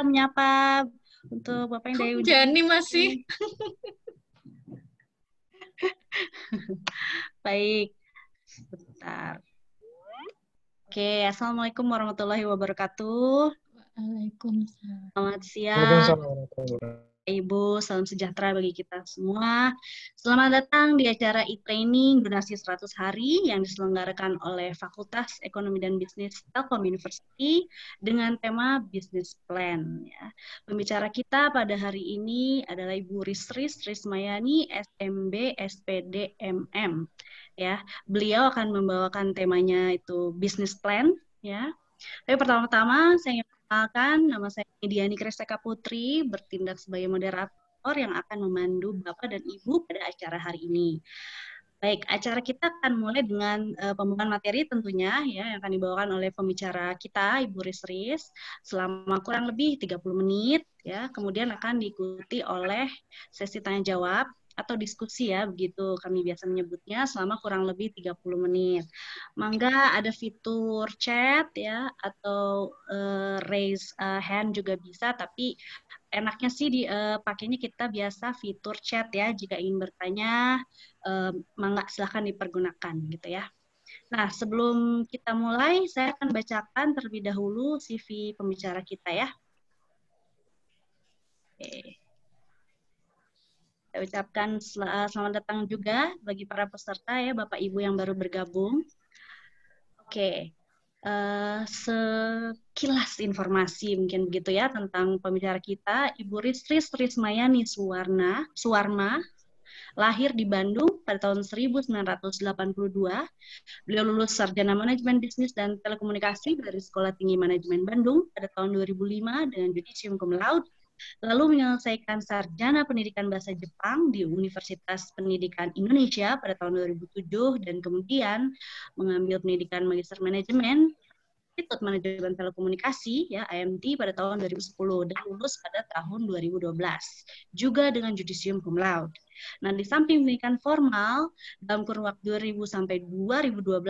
menyapa untuk Bapak yang dari ujung. Jani masih. Baik, sebentar. Oke, Assalamualaikum warahmatullahi wabarakatuh. Waalaikumsalam. Selamat siang. Ibu, salam sejahtera bagi kita semua. Selamat datang di acara e-training durasi 100 hari yang diselenggarakan oleh Fakultas Ekonomi dan Bisnis Telkom University dengan tema Business Plan. Ya. Pembicara kita pada hari ini adalah Ibu Risris Rismayani, SMB, SPD, MM. Ya, beliau akan membawakan temanya itu Business Plan. Ya. Tapi pertama-tama saya ingin perkenalkan, nama saya Diani Kreseka Putri, bertindak sebagai moderator yang akan memandu Bapak dan Ibu pada acara hari ini. Baik, acara kita akan mulai dengan pembukaan materi tentunya ya yang akan dibawakan oleh pembicara kita Ibu Risris selama kurang lebih 30 menit ya. Kemudian akan diikuti oleh sesi tanya jawab atau diskusi ya, begitu kami biasa menyebutnya selama kurang lebih 30 menit. Mangga ada fitur chat ya atau raise hand juga bisa, tapi enaknya sih pakainya kita biasa fitur chat ya jika ingin bertanya. Mangga silahkan dipergunakan gitu ya. Nah, sebelum kita mulai, saya akan bacakan terlebih dahulu CV pembicara kita ya. Oke. Saya ucapkan selamat datang juga bagi para peserta ya, Bapak Ibu yang baru bergabung. Oke. Sekilas informasi mungkin begitu ya tentang pembicara kita, Ibu Risris Rismayani Suwarma, lahir di Bandung pada tahun 1982. Beliau lulus sarjana manajemen bisnis dan telekomunikasi dari Sekolah Tinggi Manajemen Bandung pada tahun 2005 dengan judisium cum laude. Lalu menyelesaikan sarjana pendidikan bahasa Jepang di Universitas Pendidikan Indonesia pada tahun 2007 dan kemudian mengambil pendidikan magister manajemen Institut Manajemen Telekomunikasi ya IMT pada tahun 2010 dan lulus pada tahun 2012 juga dengan judisium cum laude. Nah, di samping pendidikan formal dalam kurun waktu 2000 sampai 2012,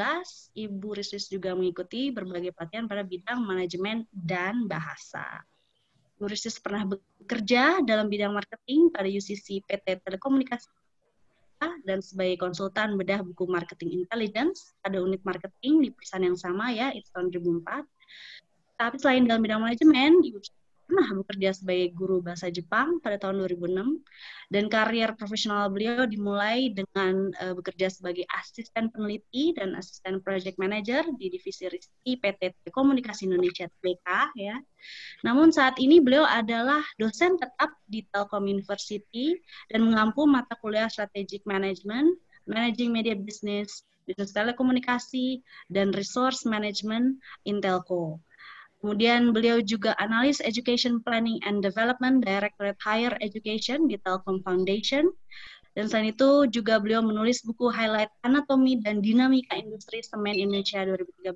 Ibu Risris juga mengikuti berbagai pelatihan pada bidang manajemen dan bahasa. Ibu Risris pernah bekerja dalam bidang marketing pada UCC PT Telekomunikasi dan sebagai konsultan bedah buku marketing intelligence pada unit marketing di perusahaan yang sama ya, itu tahun 2004. Tapi selain dalam bidang manajemen, Ibu pernah bekerja sebagai guru bahasa Jepang pada tahun 2006 dan karir profesional beliau dimulai dengan bekerja sebagai asisten peneliti dan asisten project manager di divisi Ristek PT Telekomunikasi Indonesia Tbk ya. Namun saat ini beliau adalah dosen tetap di Telkom University dan mengampu mata kuliah Strategic Management, Managing Media Business, Bisnis Telekomunikasi, dan Resource Management in Telco. Kemudian beliau juga analis Education Planning and Development Directorate Higher Education di Telkom Foundation. Dan selain itu juga beliau menulis buku highlight anatomi dan dinamika industri semen Indonesia 2013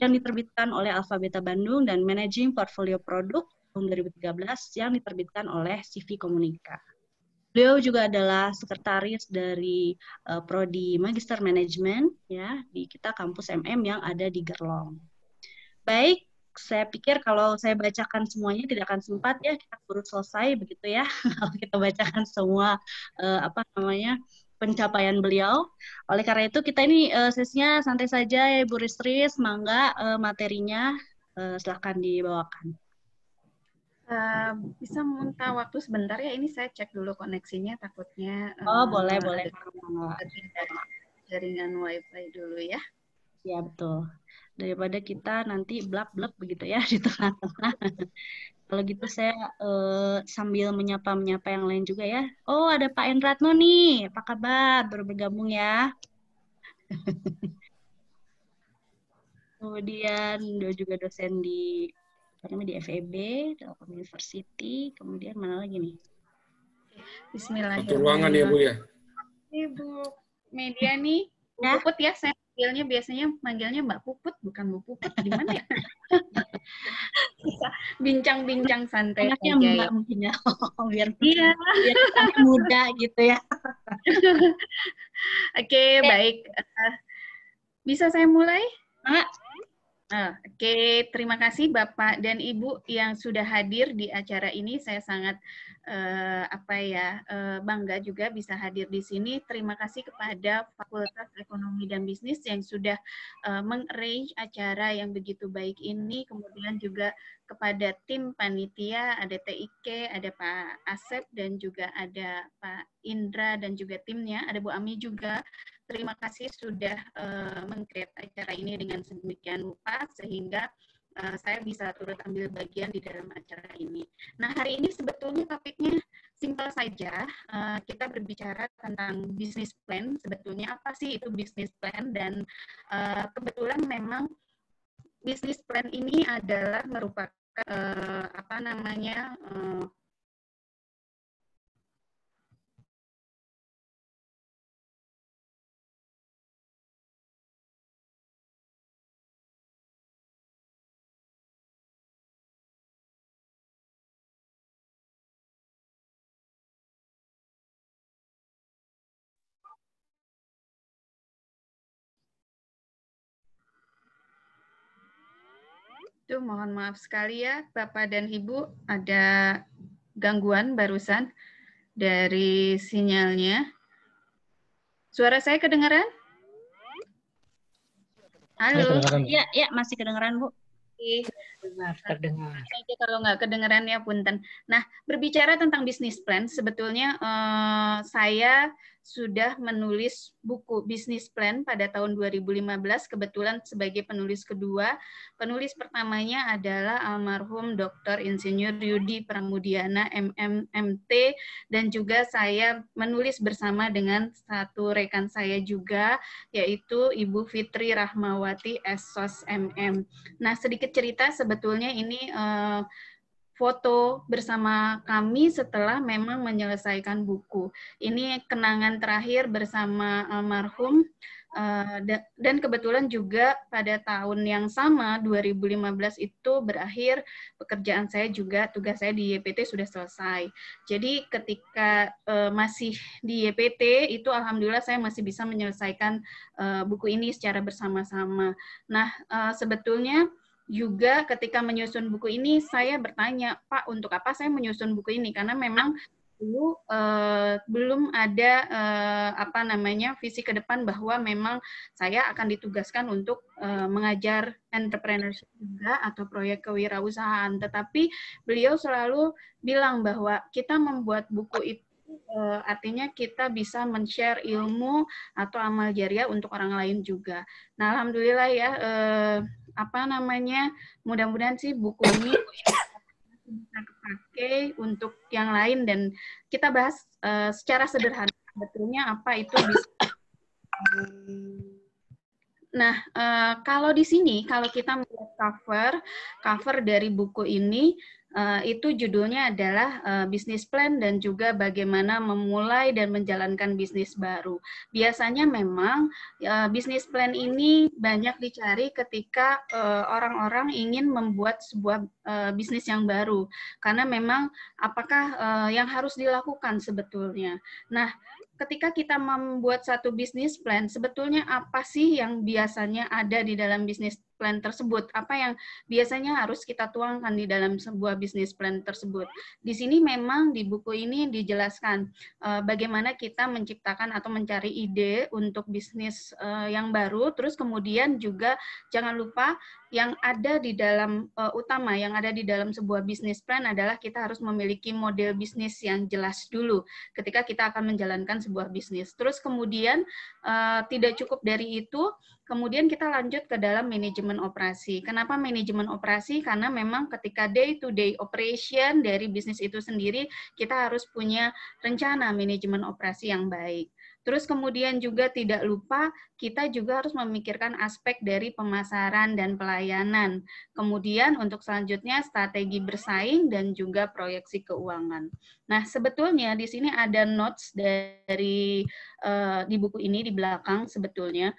yang diterbitkan oleh Alpha Beta Bandung dan Managing Portfolio Product tahun 2013 yang diterbitkan oleh CV Komunika. Beliau juga adalah sekretaris dari Prodi Magister Manajemen ya di kita kampus MM yang ada di Gerlong. Baik, saya pikir kalau saya bacakan semuanya tidak akan sempat ya, kita baru selesai begitu ya kalau kita bacakan semua pencapaian beliau. Oleh karena itu kita ini sesinya santai saja ya Ibu Risris, mangga materinya silakan dibawakan. Bisa minta waktu sebentar ya, ini saya cek dulu koneksinya, takutnya boleh jaringan wifi dulu ya. Ya betul, daripada kita nanti blak-blak begitu ya di tengah-tengah. Kalau gitu saya sambil menyapa yang lain juga ya. Oh, ada Pak Endratno nih, apa kabar? Baru bergabung ya. Kemudian dia juga dosen di FEB, Telkom University. Kemudian mana lagi nih? Bismillahirrahmanirrahim. Satu ruangan ya Bu ya. Ibu Media nih, Bu Puput ya, saya biasanya manggilnya Mbak Puput, bukan Bu Puput, gimana ya? Bincang-bincang santai aja ya. Mungkin ya, biar muda gitu ya. Oke, baik. Bisa saya mulai? Oke, terima kasih Bapak dan Ibu yang sudah hadir di acara ini. Saya sangat bangga juga bisa hadir di sini. Terima kasih kepada Fakultas Ekonomi dan Bisnis yang sudah meng-arrange acara yang begitu baik ini. Kemudian juga kepada tim panitia, ada TIK, ada Pak Asep dan juga ada Pak Indra dan juga timnya, ada Bu Ami juga. Terima kasih sudah meng-create acara ini dengan sedemikian rupa sehingga saya bisa turut ambil bagian di dalam acara ini. Nah, hari ini sebetulnya topiknya simpel saja. Kita berbicara tentang business plan. Sebetulnya apa sih itu business plan? Dan kebetulan memang business plan ini adalah merupakan mohon maaf sekali ya, Bapak dan Ibu, ada gangguan barusan dari sinyalnya. Suara saya kedengaran? Halo? Ya, masih kedengaran, Bu. Terdengar. Kalau nggak kedengeran ya punten. Nah, berbicara tentang bisnis plan, sebetulnya saya sudah menulis buku bisnis plan pada tahun 2015, kebetulan sebagai penulis kedua. Penulis pertamanya adalah almarhum Dr. Insinyur Yudi Pramudiana, MMMT, dan juga saya menulis bersama dengan satu rekan saya juga, yaitu Ibu Fitri Rahmawati, SOS MM. Nah, sedikit cerita sebetulnya ini foto bersama kami setelah memang menyelesaikan buku. Ini kenangan terakhir bersama almarhum dan kebetulan juga pada tahun yang sama 2015 itu berakhir pekerjaan saya juga, tugas saya di YPT sudah selesai. Jadi ketika masih di YPT itu alhamdulillah saya masih bisa menyelesaikan buku ini secara bersama-sama. Nah, sebetulnya juga ketika menyusun buku ini saya bertanya, Pak, untuk apa saya menyusun buku ini? Karena memang dulu belum ada visi ke depan bahwa memang saya akan ditugaskan untuk mengajar entrepreneurship juga atau proyek kewirausahaan. Tetapi beliau selalu bilang bahwa kita membuat buku itu artinya kita bisa men-share ilmu atau amal jariah untuk orang lain juga. Nah, alhamdulillah ya, mudah-mudahan sih buku ini bisa dipakai untuk yang lain dan kita bahas secara sederhana sebetulnya apa itu bisa. Nah, kalau di sini kalau kita melihat cover dari buku ini itu judulnya adalah bisnis plan dan juga bagaimana memulai dan menjalankan bisnis baru. Biasanya memang bisnis plan ini banyak dicari ketika orang-orang ingin membuat sebuah bisnis yang baru, karena memang apakah yang harus dilakukan sebetulnya. Nah, ketika kita membuat satu bisnis plan, sebetulnya apa sih yang biasanya ada di dalam bisnis plan tersebut? Apa yang biasanya harus kita tuangkan di dalam sebuah bisnis plan tersebut? Di sini memang di buku ini dijelaskan bagaimana kita menciptakan atau mencari ide untuk bisnis yang baru, terus kemudian juga jangan lupa yang ada di dalam yang ada di dalam sebuah bisnis plan adalah kita harus memiliki model bisnis yang jelas dulu ketika kita akan menjalankan sebuah bisnis. Terus kemudian tidak cukup dari itu, kemudian kita lanjut ke dalam manajemen operasi. Kenapa manajemen operasi? Karena memang ketika day-to-day operation dari bisnis itu sendiri, kita harus punya rencana manajemen operasi yang baik. Terus kemudian juga tidak lupa kita juga harus memikirkan aspek dari pemasaran dan pelayanan. Kemudian untuk selanjutnya strategi bersaing dan juga proyeksi keuangan. Nah, sebetulnya di sini ada notes dari di buku ini di belakang sebetulnya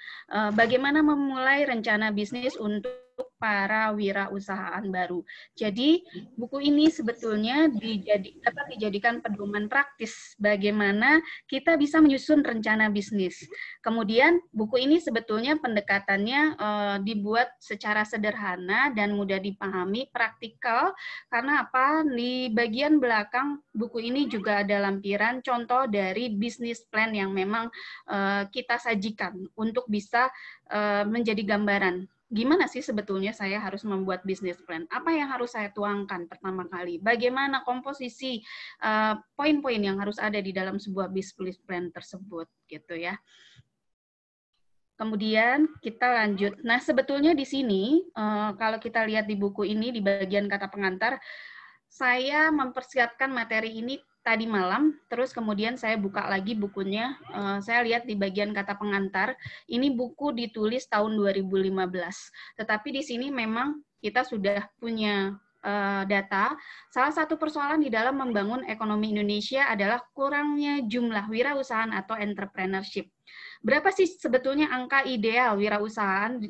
bagaimana memulai rencana bisnis untuk para wirausahaan baru. Jadi buku ini sebetulnya dapat dijadikan pedoman praktis bagaimana kita bisa menyusun rencana bisnis. Kemudian buku ini sebetulnya pendekatannya dibuat secara sederhana dan mudah dipahami, praktikal, karena apa? Di bagian belakang buku ini juga ada lampiran contoh dari bisnis plan yang memang kita sajikan untuk bisa menjadi gambaran. Gimana sih sebetulnya saya harus membuat bisnis plan? Apa yang harus saya tuangkan pertama kali? Bagaimana komposisi poin-poin yang harus ada di dalam sebuah bisnis plan tersebut, gitu ya. Kemudian kita lanjut. Nah, sebetulnya di sini kalau kita lihat di buku ini di bagian kata pengantar, saya mempersiapkan materi ini tadi malam, terus kemudian saya buka lagi bukunya, saya lihat di bagian kata pengantar, ini buku ditulis tahun 2015. Tetapi di sini memang kita sudah punya data, salah satu persoalan di dalam membangun ekonomi Indonesia adalah kurangnya jumlah wirausahaan atau entrepreneurship. Berapa sih sebetulnya angka ideal wirausahaan,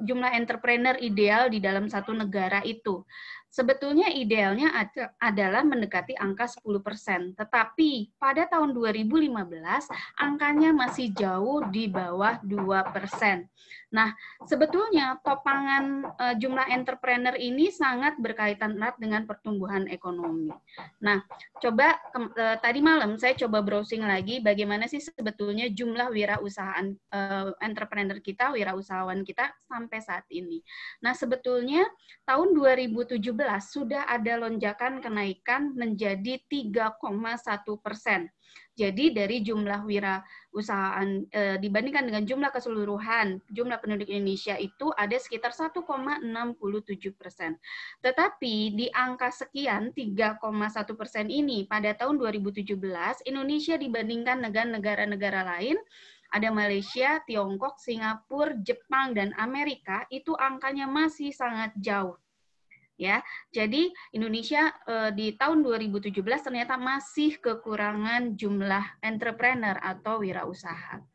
jumlah entrepreneur ideal di dalam satu negara itu? Sebetulnya idealnya adalah mendekati angka 10%, tetapi pada tahun 2015 angkanya masih jauh di bawah 2%. Nah, sebetulnya topangan jumlah entrepreneur ini sangat berkaitan erat dengan pertumbuhan ekonomi. Nah, coba tadi malam saya coba browsing lagi bagaimana sih sebetulnya jumlah wirausahaan entrepreneur kita, wirausahawan kita sampai saat ini. Nah, sebetulnya tahun 2017 sudah ada lonjakan kenaikan menjadi 3,1%. Jadi dari jumlah wirausahaan dibandingkan dengan jumlah keseluruhan jumlah penduduk Indonesia itu ada sekitar 1,67%. Tetapi di angka sekian 3,1% ini pada tahun 2017 Indonesia dibandingkan negara-negara lain ada Malaysia, Tiongkok, Singapura, Jepang dan Amerika itu angkanya masih sangat jauh. Ya, jadi Indonesia di tahun 2017 ternyata masih kekurangan jumlah entrepreneur atau wirausaha.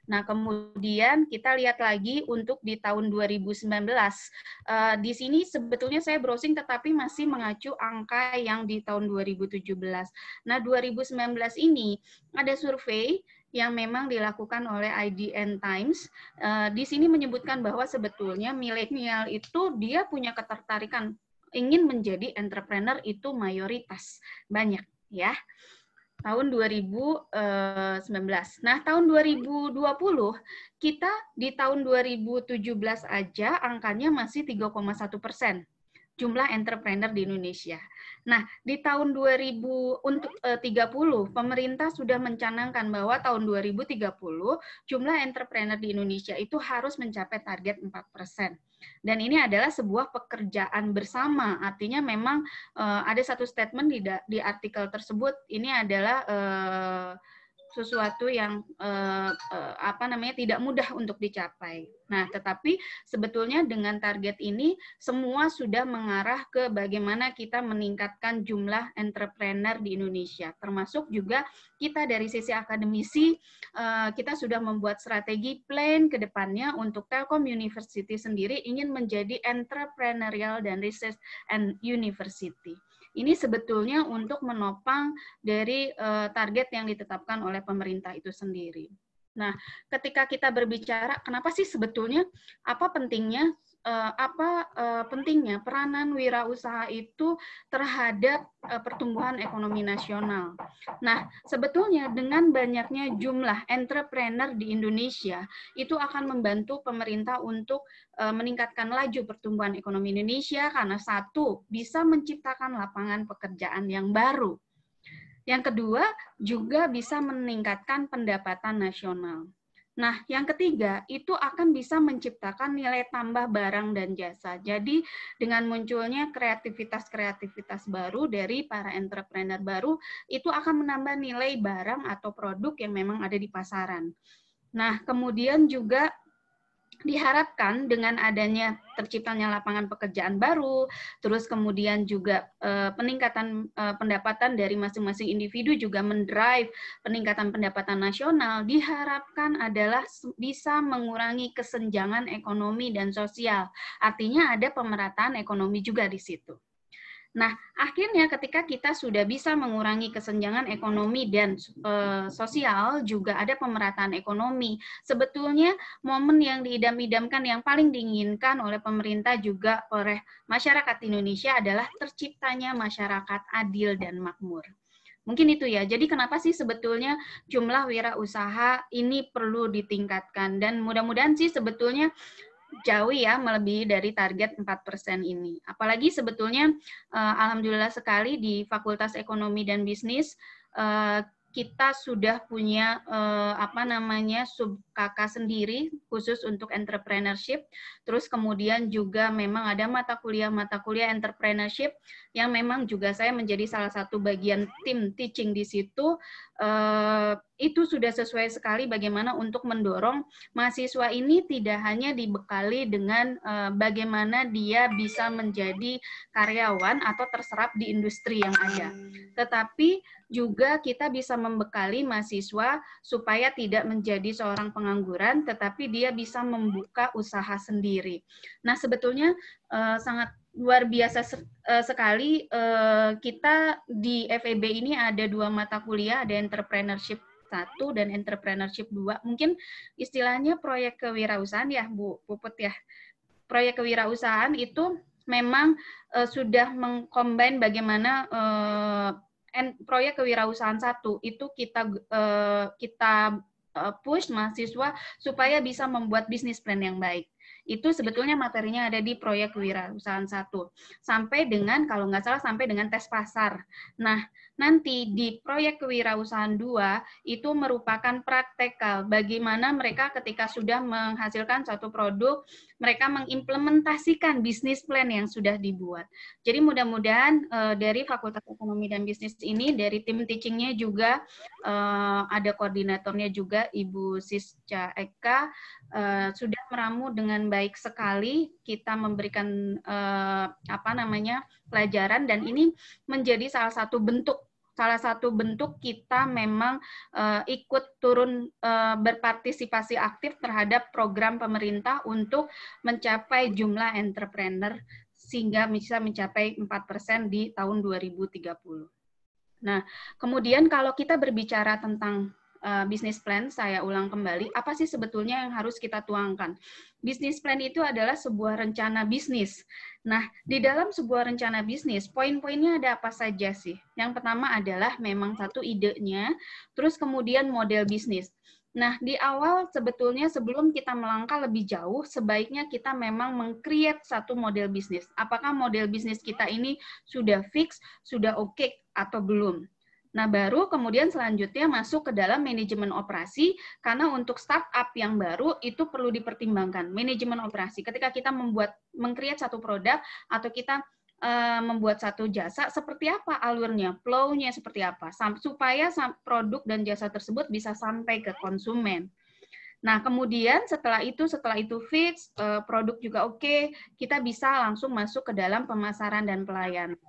Nah, kemudian kita lihat lagi untuk di tahun 2019. Di sini sebetulnya saya browsing tetapi masih mengacu angka yang di tahun 2017. Nah, 2019 ini ada survei yang memang dilakukan oleh IDN Times. Di sini menyebutkan bahwa sebetulnya milenial itu dia punya ketertarikan ingin menjadi entrepreneur itu mayoritas, banyak ya. Tahun 2019. Nah, tahun 2020 kita di tahun 2017 aja angkanya masih 3,1% jumlah entrepreneur di Indonesia. Nah, di tahun 2030 pemerintah sudah mencanangkan bahwa tahun 2030 jumlah entrepreneur di Indonesia itu harus mencapai target 4%. Dan ini adalah sebuah pekerjaan bersama, artinya memang ada satu statement di artikel tersebut, ini adalah sesuatu yang tidak mudah untuk dicapai. Nah, tetapi sebetulnya dengan target ini semua sudah mengarah ke bagaimana kita meningkatkan jumlah entrepreneur di Indonesia, termasuk juga kita dari sisi akademisi kita sudah membuat strategi plan ke depannya untuk Telkom University sendiri ingin menjadi entrepreneurial dan research and university. Ini sebetulnya untuk menopang dari target yang ditetapkan oleh pemerintah itu sendiri. Nah, ketika kita berbicara, kenapa sih sebetulnya apa pentingnya peranan wirausaha itu terhadap pertumbuhan ekonomi nasional. Nah, sebetulnya dengan banyaknya jumlah entrepreneur di Indonesia, itu akan membantu pemerintah untuk meningkatkan laju pertumbuhan ekonomi Indonesia karena satu, bisa menciptakan lapangan pekerjaan yang baru. Yang kedua, juga bisa meningkatkan pendapatan nasional. Nah, yang ketiga, itu akan bisa menciptakan nilai tambah barang dan jasa. Jadi, dengan munculnya kreativitas-kreativitas baru dari para entrepreneur baru, itu akan menambah nilai barang atau produk yang memang ada di pasaran. Nah, kemudian juga diharapkan dengan adanya terciptanya lapangan pekerjaan baru, terus kemudian juga peningkatan pendapatan dari masing-masing individu juga mendrive peningkatan pendapatan nasional, diharapkan adalah bisa mengurangi kesenjangan ekonomi dan sosial. Artinya ada pemerataan ekonomi juga di situ. Nah, akhirnya ketika kita sudah bisa mengurangi kesenjangan ekonomi dan sosial, juga ada pemerataan ekonomi. Sebetulnya momen yang diidam-idamkan yang paling diinginkan oleh pemerintah juga oleh masyarakat Indonesia adalah terciptanya masyarakat adil dan makmur. Mungkin itu ya. Jadi kenapa sih sebetulnya jumlah wirausaha ini perlu ditingkatkan, dan mudah-mudahan sih sebetulnya jauh ya, melebihi dari target 4% ini. Apalagi sebetulnya alhamdulillah sekali di Fakultas Ekonomi dan Bisnis kita sudah punya sub KK sendiri khusus untuk entrepreneurship. Terus kemudian juga memang ada mata kuliah entrepreneurship yang memang juga saya menjadi salah satu bagian tim teaching di situ. Itu sudah sesuai sekali bagaimana untuk mendorong mahasiswa ini tidak hanya dibekali dengan bagaimana dia bisa menjadi karyawan atau terserap di industri yang ada, tetapi juga kita bisa membekali mahasiswa supaya tidak menjadi seorang pengangguran, tetapi dia bisa membuka usaha sendiri. Nah, sebetulnya sangat luar biasa sekali kita di FEB ini ada 2 mata kuliah, ada entrepreneurship 1 dan entrepreneurship 2. Mungkin istilahnya proyek kewirausahaan ya, Bu Puput ya. Proyek kewirausahaan itu memang sudah mengcombine bagaimana proyek kewirausahaan 1 itu kita push mahasiswa supaya bisa membuat bisnis plan yang baik. Itu sebetulnya materinya ada di proyek kewirausahaan 1. Sampai dengan, kalau nggak salah, sampai dengan tes pasar. Nah, nanti di proyek kewirausahaan 2 itu merupakan praktekal. Bagaimana mereka ketika sudah menghasilkan suatu produk, mereka mengimplementasikan bisnis plan yang sudah dibuat. Jadi mudah-mudahan dari Fakultas Ekonomi dan Bisnis ini, dari tim teachingnya juga, ada koordinatornya juga, Ibu Sisca Eka, sudah meramu dengan baik sekali. Kita memberikan pelajaran, dan ini menjadi salah satu bentuk kita memang ikut turun berpartisipasi aktif terhadap program pemerintah untuk mencapai jumlah entrepreneur sehingga bisa mencapai 4% di tahun 2030. Nah, kemudian kalau kita berbicara tentang bisnis plan, saya ulang kembali, apa sih sebetulnya yang harus kita tuangkan? Bisnis plan itu adalah sebuah rencana bisnis. Nah, di dalam sebuah rencana bisnis, poin-poinnya ada apa saja sih? Yang pertama adalah memang satu idenya, terus kemudian model bisnis. Nah, di awal sebetulnya sebelum kita melangkah lebih jauh, sebaiknya kita memang meng-create satu model bisnis. Apakah model bisnis kita ini sudah fix, sudah oke, atau belum? Nah, baru kemudian selanjutnya masuk ke dalam manajemen operasi, karena untuk startup yang baru itu perlu dipertimbangkan. Manajemen operasi, ketika kita meng-create satu produk, atau kita membuat satu jasa, seperti apa alurnya, flow-nya seperti apa, supaya produk dan jasa tersebut bisa sampai ke konsumen. Nah, kemudian setelah itu fix, produk juga oke, kita bisa langsung masuk ke dalam pemasaran dan pelayanan.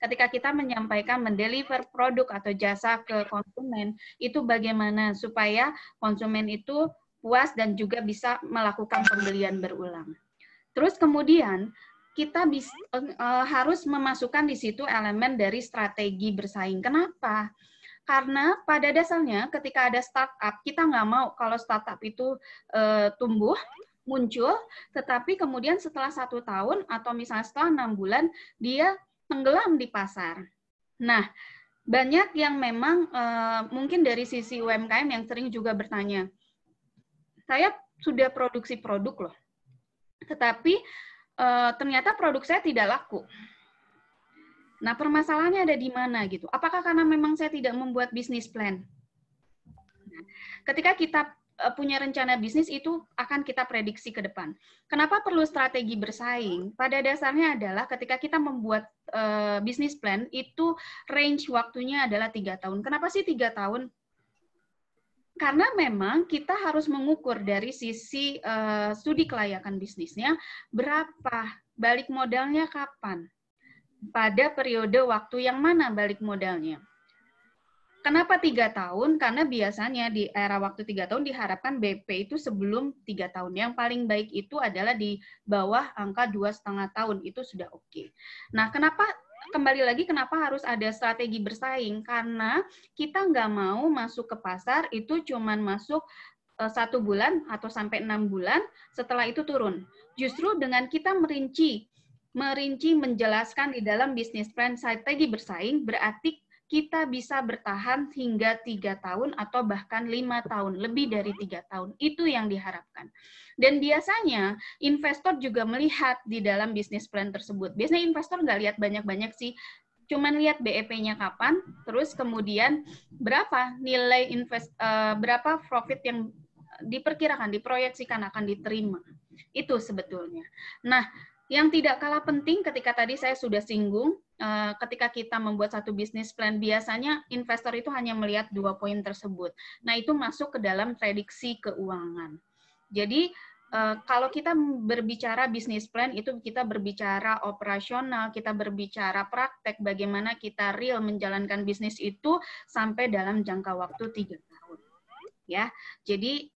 Ketika kita menyampaikan, mendeliver produk atau jasa ke konsumen, itu bagaimana supaya konsumen itu puas dan juga bisa melakukan pembelian berulang. Terus kemudian, kita harus memasukkan di situ elemen dari strategi bersaing. Kenapa? Karena pada dasarnya ketika ada startup, kita nggak mau kalau startup itu tumbuh, muncul, tetapi kemudian setelah 1 tahun atau misalnya setelah 6 bulan, dia tenggelam di pasar. Nah, banyak yang memang mungkin dari sisi UMKM yang sering juga bertanya, saya sudah produksi produk loh, tetapi ternyata produk saya tidak laku. Nah, permasalahannya ada di mana gitu? Apakah karena memang saya tidak membuat bisnis plan? Ketika kita punya rencana bisnis, itu akan kita prediksi ke depan. Kenapa perlu strategi bersaing? Pada dasarnya adalah ketika kita membuat bisnis plan, itu range waktunya adalah 3 tahun. Kenapa sih 3 tahun? Karena memang kita harus mengukur dari sisi studi kelayakan bisnisnya, berapa, balik modalnya kapan, pada periode waktu yang mana balik modalnya. Kenapa 3 tahun? Karena biasanya di era waktu 3 tahun diharapkan BP itu sebelum 3 tahun. Yang paling baik itu adalah di bawah angka 2,5 tahun, itu sudah oke. Nah, kembali lagi kenapa harus ada strategi bersaing? Karena kita nggak mau masuk ke pasar itu cuman masuk 1 bulan atau sampai 6 bulan, setelah itu turun. Justru dengan kita merinci menjelaskan di dalam bisnis plan strategi bersaing, berarti kita bisa bertahan hingga 3 tahun atau bahkan 5 tahun, lebih dari 3 tahun. Itu yang diharapkan. Dan biasanya investor juga melihat di dalam bisnis plan tersebut. Biasanya investor nggak lihat banyak-banyak sih, cuman lihat BEP-nya kapan, terus kemudian berapa nilai berapa profit yang diperkirakan, diproyeksikan akan diterima. Itu sebetulnya. Nah, yang tidak kalah penting ketika tadi saya sudah singgung, ketika kita membuat satu bisnis plan, biasanya investor itu hanya melihat 2 poin tersebut. Nah, itu masuk ke dalam prediksi keuangan. Jadi, kalau kita berbicara bisnis plan, itu kita berbicara operasional, kita berbicara praktek, bagaimana kita real menjalankan bisnis itu sampai dalam jangka waktu 3 tahun. Ya, jadi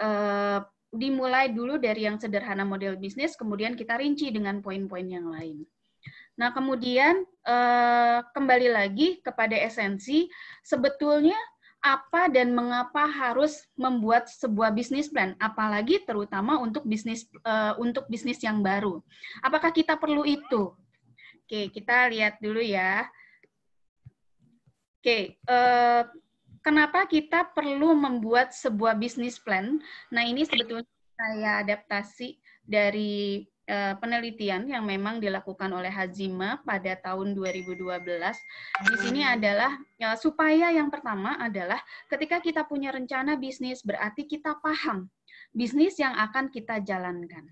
dimulai dulu dari yang sederhana model bisnis, kemudian kita rinci dengan poin-poin yang lain. Nah, kemudian kembali lagi kepada esensi, sebetulnya apa dan mengapa harus membuat sebuah bisnis plan, apalagi terutama untuk bisnis yang baru. Apakah kita perlu itu? Oke, kita lihat dulu ya. Oke, kenapa kita perlu membuat sebuah bisnis plan? Nah, ini sebetulnya saya adaptasi dari penelitian yang memang dilakukan oleh Hazima pada tahun 2012. Di sini adalah supaya yang pertama adalah ketika kita punya rencana bisnis, berarti kita paham bisnis yang akan kita jalankan.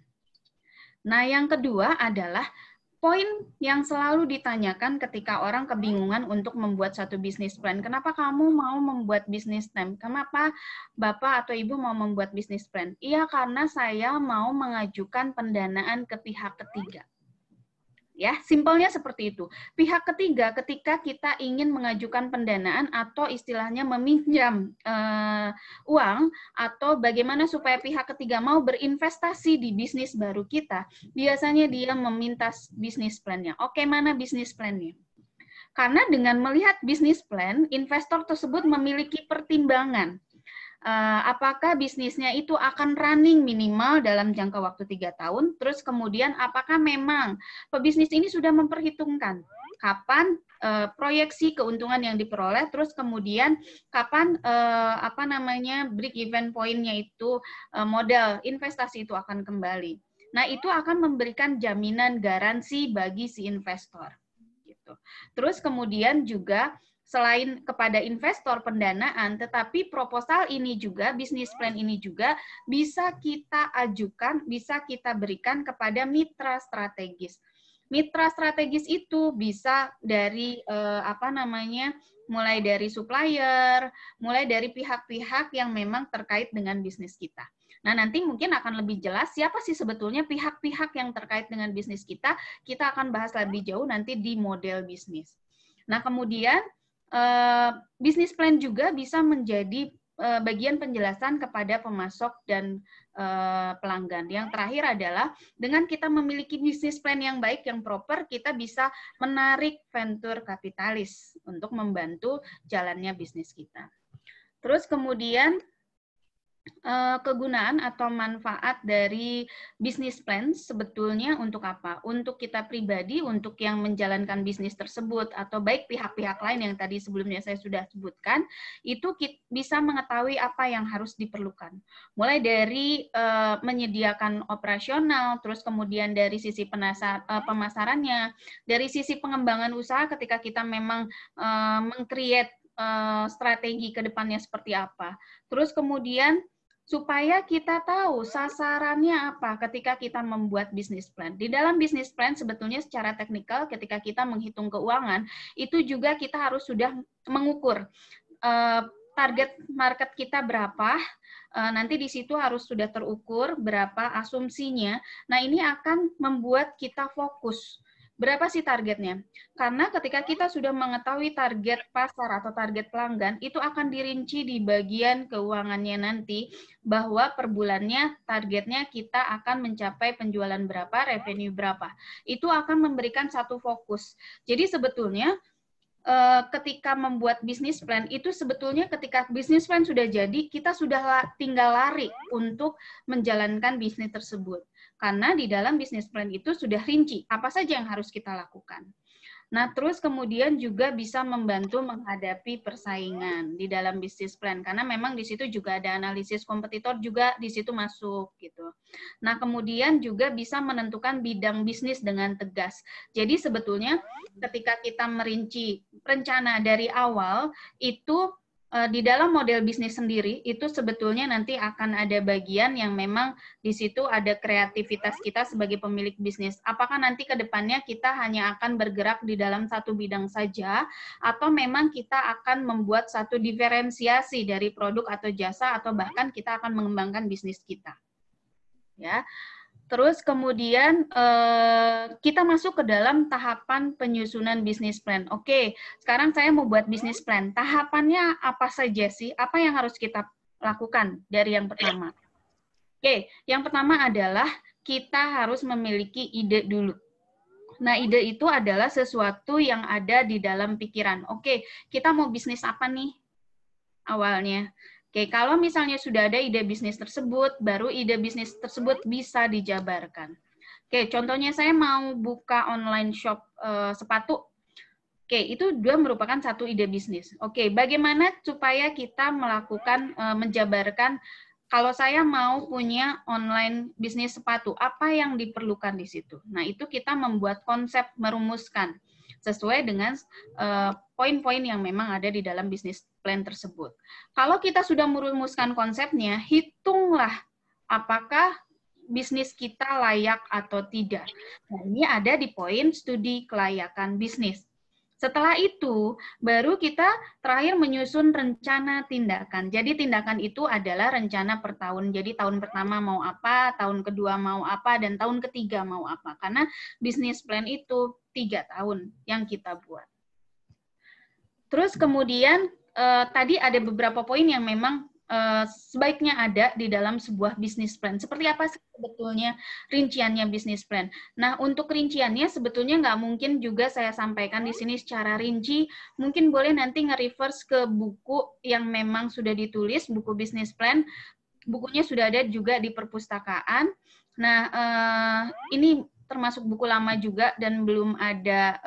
Nah, yang kedua adalah poin yang selalu ditanyakan ketika orang kebingungan untuk membuat satu bisnis plan. Kenapa kamu mau membuat bisnis plan? Kenapa Bapak atau Ibu mau membuat bisnis plan? Iya, karena saya mau mengajukan pendanaan ke pihak ketiga. Ya, simpelnya seperti itu. Pihak ketiga ketika kita ingin mengajukan pendanaan atau istilahnya meminjam uang atau bagaimana supaya pihak ketiga mau berinvestasi di bisnis baru kita, biasanya dia meminta bisnis plan-nya. Oke, mana bisnis plan-nya? Karena dengan melihat bisnis plan, investor tersebut memiliki pertimbangan. Apakah bisnisnya itu akan running minimal dalam jangka waktu 3 tahun, terus kemudian apakah memang pebisnis ini sudah memperhitungkan kapan proyeksi keuntungan yang diperoleh, terus kemudian kapan break even point-nya itu modal investasi itu akan kembali. Nah, itu akan memberikan jaminan garansi bagi si investor. Gitu. Terus kemudian juga selain kepada investor pendanaan, tetapi proposal ini juga, bisnis plan ini juga bisa kita ajukan, bisa kita berikan kepada mitra strategis. Mitra strategis itu bisa dari mulai dari supplier, mulai dari pihak-pihak yang memang terkait dengan bisnis kita. Nah, nanti mungkin akan lebih jelas siapa sih sebetulnya pihak-pihak yang terkait dengan bisnis kita. Kita akan bahas lebih jauh nanti di model bisnis. Nah, kemudian bisnis plan juga bisa menjadi bagian penjelasan kepada pemasok dan pelanggan. Yang terakhir adalah dengan kita memiliki bisnis plan yang baik, yang proper, kita bisa menarik venture kapitalis untuk membantu jalannya bisnis kita. Terus kemudian kegunaan atau manfaat dari bisnis plan sebetulnya untuk apa? Untuk kita pribadi, untuk yang menjalankan bisnis tersebut, atau baik pihak-pihak lain yang tadi sebelumnya saya sudah sebutkan, itu bisa mengetahui apa yang harus diperlukan. Mulai dari menyediakan operasional, terus kemudian dari sisi pemasarannya, dari sisi pengembangan usaha ketika kita memang meng-create strategi ke depannya seperti apa. Terus kemudian supaya kita tahu sasarannya apa ketika kita membuat bisnis plan. Di dalam bisnis plan sebetulnya secara teknikal ketika kita menghitung keuangan, itu juga kita harus sudah mengukur target market kita berapa, nanti di situ harus sudah terukur berapa asumsinya. Nah, ini akan membuat kita fokus. Berapa sih targetnya? Karena ketika kita sudah mengetahui target pasar atau target pelanggan, itu akan dirinci di bagian keuangannya nanti, bahwa per bulannya targetnya kita akan mencapai penjualan berapa, revenue berapa. Itu akan memberikan satu fokus. Jadi sebetulnya ketika membuat bisnis plan, itu sebetulnya ketika bisnis plan sudah jadi, kita sudah tinggal lari untuk menjalankan bisnis tersebut. Karena di dalam bisnis plan itu sudah rinci apa saja yang harus kita lakukan. Nah, terus kemudian juga bisa membantu menghadapi persaingan di dalam bisnis plan, karena memang di situ juga ada analisis kompetitor juga di situ masuk gitu. Nah, kemudian juga bisa menentukan bidang bisnis dengan tegas. Jadi sebetulnya ketika kita merinci rencana dari awal, itu di dalam model bisnis sendiri, itu sebetulnya nanti akan ada bagian yang memang di situ ada kreativitas kita sebagai pemilik bisnis. Apakah nanti ke depannya kita hanya akan bergerak di dalam satu bidang saja, atau memang kita akan membuat satu diferensiasi dari produk atau jasa, atau bahkan kita akan mengembangkan bisnis kita. Ya. Terus kemudian kita masuk ke dalam tahapan penyusunan bisnis plan. Oke, sekarang saya mau buat bisnis plan. Tahapannya apa saja sih? Apa yang harus kita lakukan dari yang pertama? Oke, yang pertama adalah kita harus memiliki ide dulu. Nah, ide itu adalah sesuatu yang ada di dalam pikiran. Oke, kita mau bisnis apa nih awalnya? Oke, kalau misalnya sudah ada ide bisnis tersebut, baru ide bisnis tersebut bisa dijabarkan. Oke, contohnya saya mau buka online shop sepatu. Oke, itu dia merupakan satu ide bisnis. Oke, bagaimana supaya kita melakukan, menjabarkan, kalau saya mau punya online bisnis sepatu, apa yang diperlukan di situ? Nah, itu kita membuat konsep, merumuskan sesuai dengan poin-poin yang memang ada di dalam bisnis plan tersebut. Kalau kita sudah merumuskan konsepnya, hitunglah apakah bisnis kita layak atau tidak. Nah, ini ada di poin studi kelayakan bisnis. Setelah itu, baru kita terakhir menyusun rencana tindakan. Jadi tindakan itu adalah rencana per tahun. Jadi tahun pertama mau apa, tahun kedua mau apa, dan tahun ketiga mau apa. Karena bisnis plan itu 3 tahun yang kita buat. Terus kemudian tadi ada beberapa poin yang memang sebaiknya ada di dalam sebuah bisnis plan. Seperti apa sih sebetulnya rinciannya bisnis plan? Nah, untuk rinciannya sebetulnya nggak mungkin juga saya sampaikan di sini secara rinci. Mungkin boleh nanti nge-reverse ke buku yang memang sudah ditulis, buku bisnis plan. Bukunya sudah ada juga di perpustakaan. Nah, ini termasuk buku lama juga dan belum ada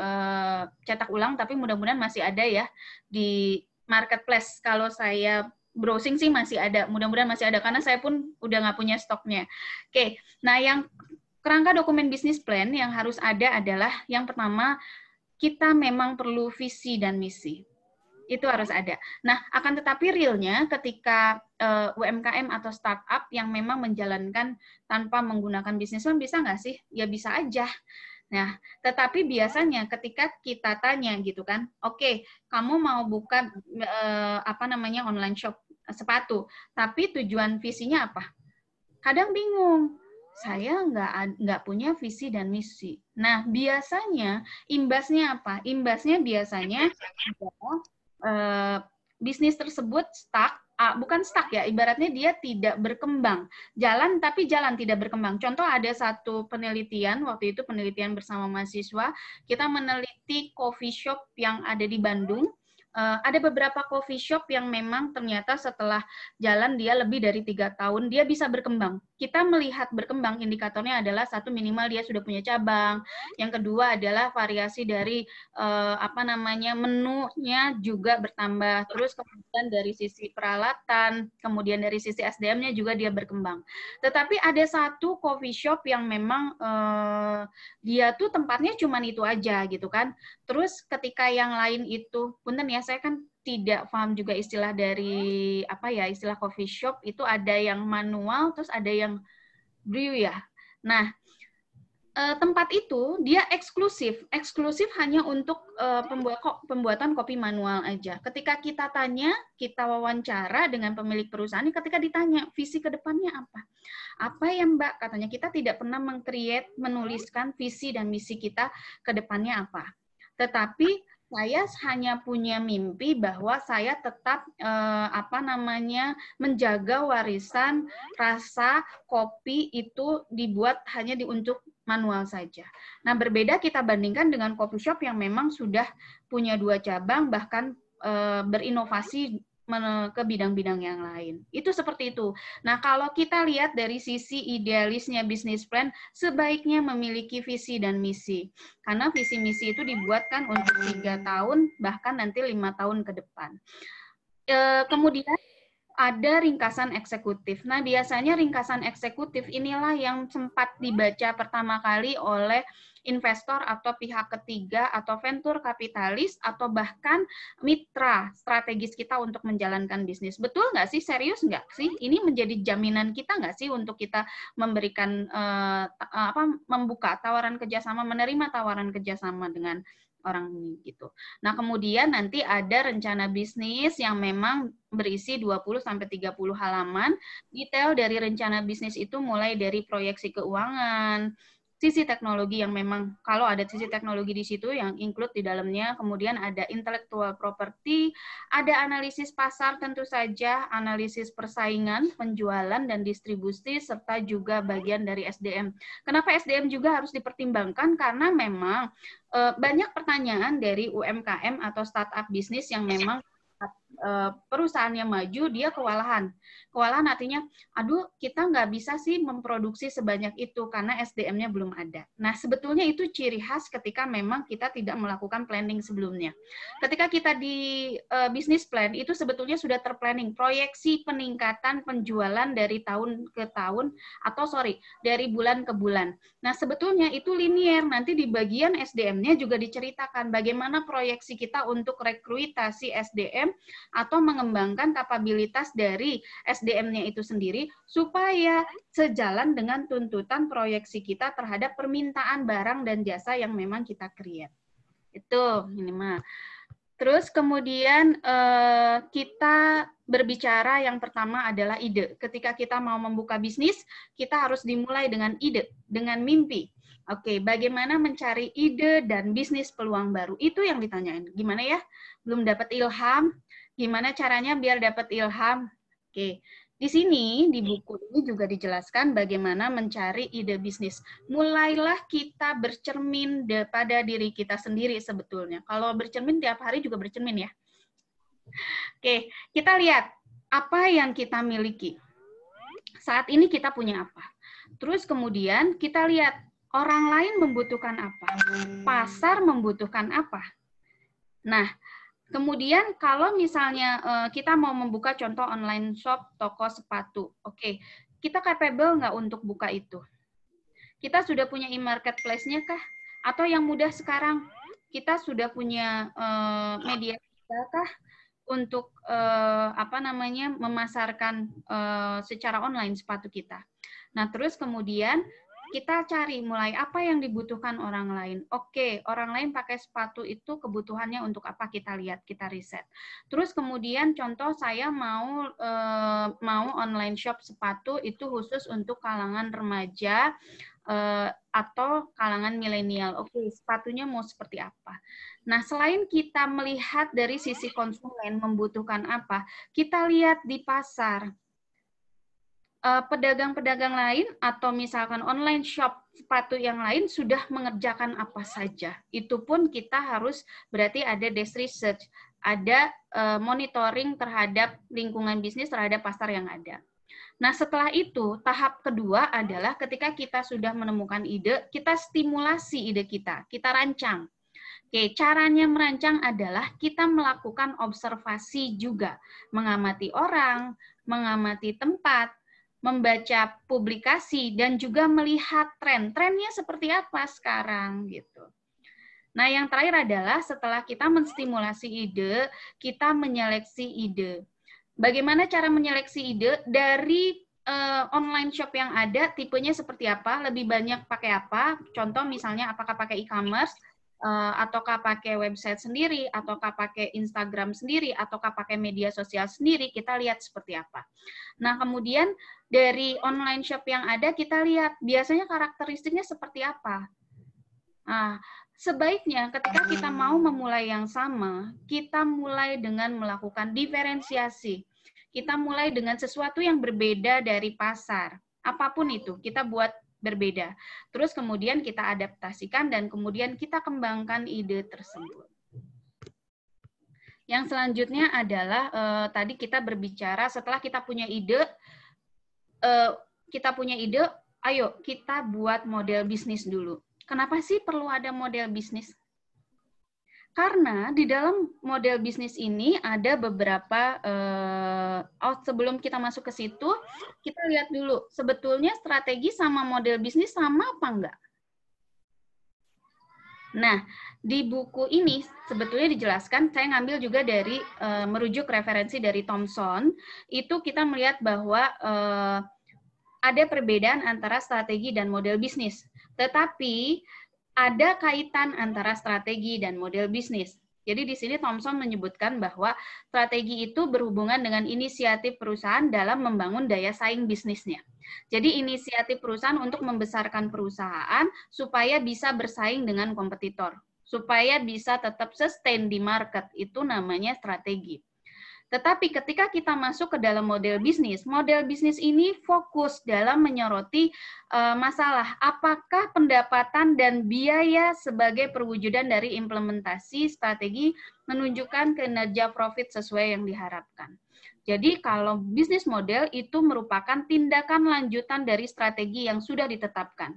cetak ulang, tapi mudah-mudahan masih ada ya di marketplace. Kalau saya browsing sih masih ada, mudah-mudahan masih ada, karena saya pun udah nggak punya stoknya. Oke, nah yang kerangka dokumen bisnis plan yang harus ada adalah, yang pertama, kita memang perlu visi dan misi. Itu harus ada. Nah, akan tetapi realnya ketika UMKM atau startup yang memang menjalankan tanpa menggunakan bisnis plan, bisa nggak sih? Ya bisa aja. Nah, tetapi biasanya ketika kita tanya gitu kan, oke, kamu mau buka online shop sepatu, tapi tujuan visinya apa? Kadang bingung, saya nggak punya visi dan misi. Nah, biasanya imbasnya apa? Imbasnya biasanya bisnis tersebut stuck, bukan stuck ya, ibaratnya dia tidak berkembang. Jalan, tapi jalan tidak berkembang. Contoh, ada satu penelitian, waktu itu penelitian bersama mahasiswa, kita meneliti coffee shop yang ada di Bandung. Ada beberapa coffee shop yang memang ternyata setelah jalan dia lebih dari 3 tahun, dia bisa berkembang. Kita melihat berkembang, indikatornya adalah satu, minimal dia sudah punya cabang. Yang kedua adalah variasi dari menunya juga bertambah. Terus kemudian dari sisi peralatan, kemudian dari sisi SDM-nya juga dia berkembang. Tetapi ada satu coffee shop yang memang dia tuh tempatnya cuman itu aja gitu kan. Terus ketika yang lain itu, punten ya, saya kan tidak paham juga istilah dari istilah coffee shop itu, ada yang manual terus ada yang brew ya. Nah, tempat itu dia eksklusif hanya untuk pembuatan kopi manual aja. Ketika kita tanya, kita wawancara dengan pemilik perusahaan, ketika ditanya visi ke depannya apa? Apa ya Mbak? Katanya kita tidak pernah menuliskan visi dan misi kita ke depannya apa. Tetapi saya hanya punya mimpi bahwa saya tetap menjaga warisan rasa kopi itu dibuat hanya untuk manual saja. Nah, berbeda kita bandingkan dengan coffee shop yang memang sudah punya 2 cabang, bahkan berinovasi ke bidang-bidang yang lain. Itu seperti itu. Nah, kalau kita lihat dari sisi idealisnya bisnis plan, sebaiknya memiliki visi dan misi. Karena visi misi itu dibuatkan untuk 3 tahun, bahkan nanti 5 tahun ke depan. Kemudian ada ringkasan eksekutif. Nah, biasanya ringkasan eksekutif inilah yang sempat dibaca pertama kali oleh investor atau pihak ketiga atau venture kapitalis atau bahkan mitra strategis kita untuk menjalankan bisnis. Betul nggak sih? Serius nggak sih? Ini menjadi jaminan kita nggak sih untuk kita memberikan membuka tawaran kerjasama, menerima tawaran kerjasama dengan orang ini gitu. Nah, kemudian nanti ada rencana bisnis yang memang berisi 20-30 halaman. Detail dari rencana bisnis itu mulai dari proyeksi keuangan, sisi teknologi yang memang kalau ada sisi teknologi di situ yang include di dalamnya, kemudian ada intellectual property, ada analisis pasar tentu saja, analisis persaingan, penjualan dan distribusi serta juga bagian dari SDM. Kenapa SDM juga harus dipertimbangkan? Karena memang banyak pertanyaan dari UMKM atau startup bisnis yang memang perusahaannya maju, dia kewalahan. Kewalahan artinya, aduh kita nggak bisa sih memproduksi sebanyak itu karena SDM-nya belum ada. Nah, sebetulnya itu ciri khas ketika memang kita tidak melakukan planning sebelumnya. Ketika kita di bisnis plan, itu sebetulnya sudah terplanning, proyeksi peningkatan penjualan dari tahun ke tahun, dari bulan ke bulan. Nah, sebetulnya itu linier, nanti di bagian SDM-nya juga diceritakan bagaimana proyeksi kita untuk rekrutasi SDM atau mengembangkan kapabilitas dari SDM-nya itu sendiri supaya sejalan dengan tuntutan proyeksi kita terhadap permintaan barang dan jasa yang memang kita create. Itu minimal. Terus kemudian kita berbicara yang pertama adalah ide. Ketika kita mau membuka bisnis, kita harus dimulai dengan ide, dengan mimpi. Oke, bagaimana mencari ide dan bisnis peluang baru? Itu yang ditanyain. Gimana ya? Belum dapat ilham? Gimana caranya biar dapat ilham? Oke, di sini, di buku ini juga dijelaskan bagaimana mencari ide bisnis. Mulailah kita bercermin pada diri kita sendiri sebetulnya. Kalau bercermin tiap hari juga bercermin ya. Oke, kita lihat apa yang kita miliki. Saat ini kita punya apa? Terus kemudian kita lihat orang lain membutuhkan apa? Pasar membutuhkan apa? Nah, kemudian kalau misalnya kita mau membuka contoh online shop toko sepatu, oke, kita capable nggak untuk buka itu? Kita sudah punya e-marketplace-nya kah? Atau yang mudah sekarang, kita sudah punya media kah untuk memasarkan secara online sepatu kita? Nah, terus kemudian kita cari mulai apa yang dibutuhkan orang lain. Oke, orang lain pakai sepatu itu kebutuhannya untuk apa, kita lihat, kita riset. Terus kemudian contoh saya mau online shop sepatu itu khusus untuk kalangan remaja atau kalangan milenial. Oke, sepatunya mau seperti apa? Nah, selain kita melihat dari sisi konsumen membutuhkan apa, kita lihat di pasar. Pedagang-pedagang lain atau misalkan online shop sepatu yang lain sudah mengerjakan apa saja. Itu pun kita harus berarti ada desk research, ada monitoring terhadap lingkungan bisnis, terhadap pasar yang ada. Nah, setelah itu, tahap kedua adalah ketika kita sudah menemukan ide, kita stimulasi ide kita rancang. Oke, caranya merancang adalah kita melakukan observasi juga, mengamati orang, mengamati tempat, membaca publikasi, dan juga melihat tren. Trennya seperti apa sekarang gitu. Nah, yang terakhir adalah setelah kita menstimulasi ide, kita menyeleksi ide. Bagaimana cara menyeleksi ide? Dari online shop yang ada tipenya seperti apa, lebih banyak pakai apa. Contoh misalnya apakah pakai e-commerce, ataukah pakai website sendiri, ataukah pakai Instagram sendiri, ataukah pakai media sosial sendiri, kita lihat seperti apa. Nah, kemudian dari online shop yang ada, kita lihat biasanya karakteristiknya seperti apa. Nah, sebaiknya ketika kita mau memulai yang sama, kita mulai dengan melakukan diferensiasi. Kita mulai dengan sesuatu yang berbeda dari pasar. Apapun itu, kita buat berbeda. Terus kemudian kita adaptasikan dan kemudian kita kembangkan ide tersebut. Yang selanjutnya adalah tadi kita berbicara setelah kita punya ide, ayo kita buat model bisnis dulu. Kenapa sih perlu ada model bisnis? Karena di dalam model bisnis ini ada beberapa, sebelum kita masuk ke situ, kita lihat dulu, sebetulnya strategi sama model bisnis sama apa enggak? Nah, di buku ini sebetulnya dijelaskan, saya ngambil juga dari, merujuk referensi dari Thomson, itu kita melihat bahwa ada perbedaan antara strategi dan model bisnis. Tetapi ada kaitan antara strategi dan model bisnis. Jadi di sini Thomson menyebutkan bahwa strategi itu berhubungan dengan inisiatif perusahaan dalam membangun daya saing bisnisnya. Jadi inisiatif perusahaan untuk membesarkan perusahaan supaya bisa bersaing dengan kompetitor, supaya bisa tetap sustain di market, itu namanya strategi. Tetapi ketika kita masuk ke dalam model bisnis ini fokus dalam menyoroti masalah apakah pendapatan dan biaya sebagai perwujudan dari implementasi strategi menunjukkan kinerja profit sesuai yang diharapkan. Jadi kalau bisnis model itu merupakan tindakan lanjutan dari strategi yang sudah ditetapkan.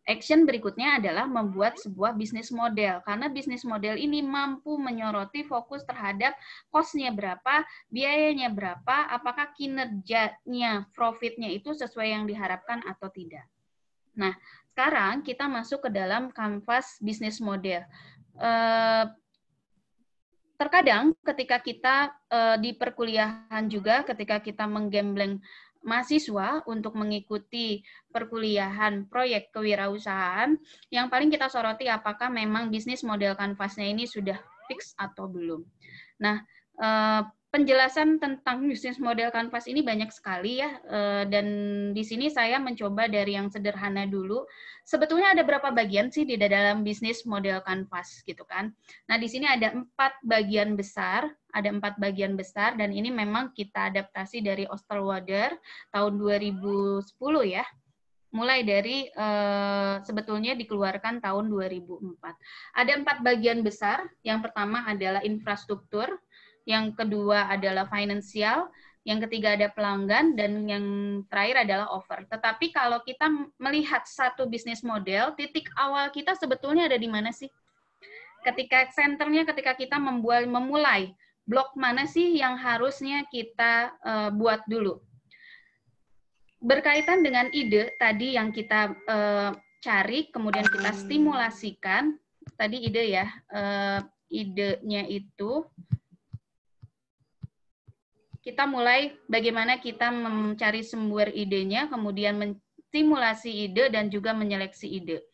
Action berikutnya adalah membuat sebuah bisnis model, karena bisnis model ini mampu menyoroti fokus terhadap cost-nya berapa, biayanya berapa, apakah kinerjanya, profit-nya itu sesuai yang diharapkan atau tidak. Nah, sekarang kita masuk ke dalam kanvas bisnis model. Terkadang ketika kita di perkuliahan juga, ketika kita menggembleng mahasiswa untuk mengikuti perkuliahan proyek kewirausahaan, yang paling kita soroti apakah memang bisnis model kanvasnya ini sudah fix atau belum. Nah, penjelasan tentang bisnis model kanvas ini banyak sekali ya, dan di sini saya mencoba dari yang sederhana dulu. Sebetulnya ada berapa bagian sih di dalam bisnis model kanvas gitu kan? Nah, di sini ada 4 bagian besar, dan ini memang kita adaptasi dari Osterwalder tahun 2010 ya. Mulai dari sebetulnya dikeluarkan tahun 2004. Ada 4 bagian besar. Yang pertama adalah infrastruktur, yang kedua adalah finansial, yang ketiga ada pelanggan, dan yang terakhir adalah offer. Tetapi kalau kita melihat satu bisnis model, titik awal kita sebetulnya ada di mana sih? Ketika senternya, ketika kita memulai, blok mana sih yang harusnya kita buat dulu? Berkaitan dengan ide tadi yang kita cari, kemudian kita stimulasikan, tadi ide ya, idenya itu, kita mulai bagaimana kita mencari sumber idenya, kemudian menstimulasi ide dan juga menyeleksi ide.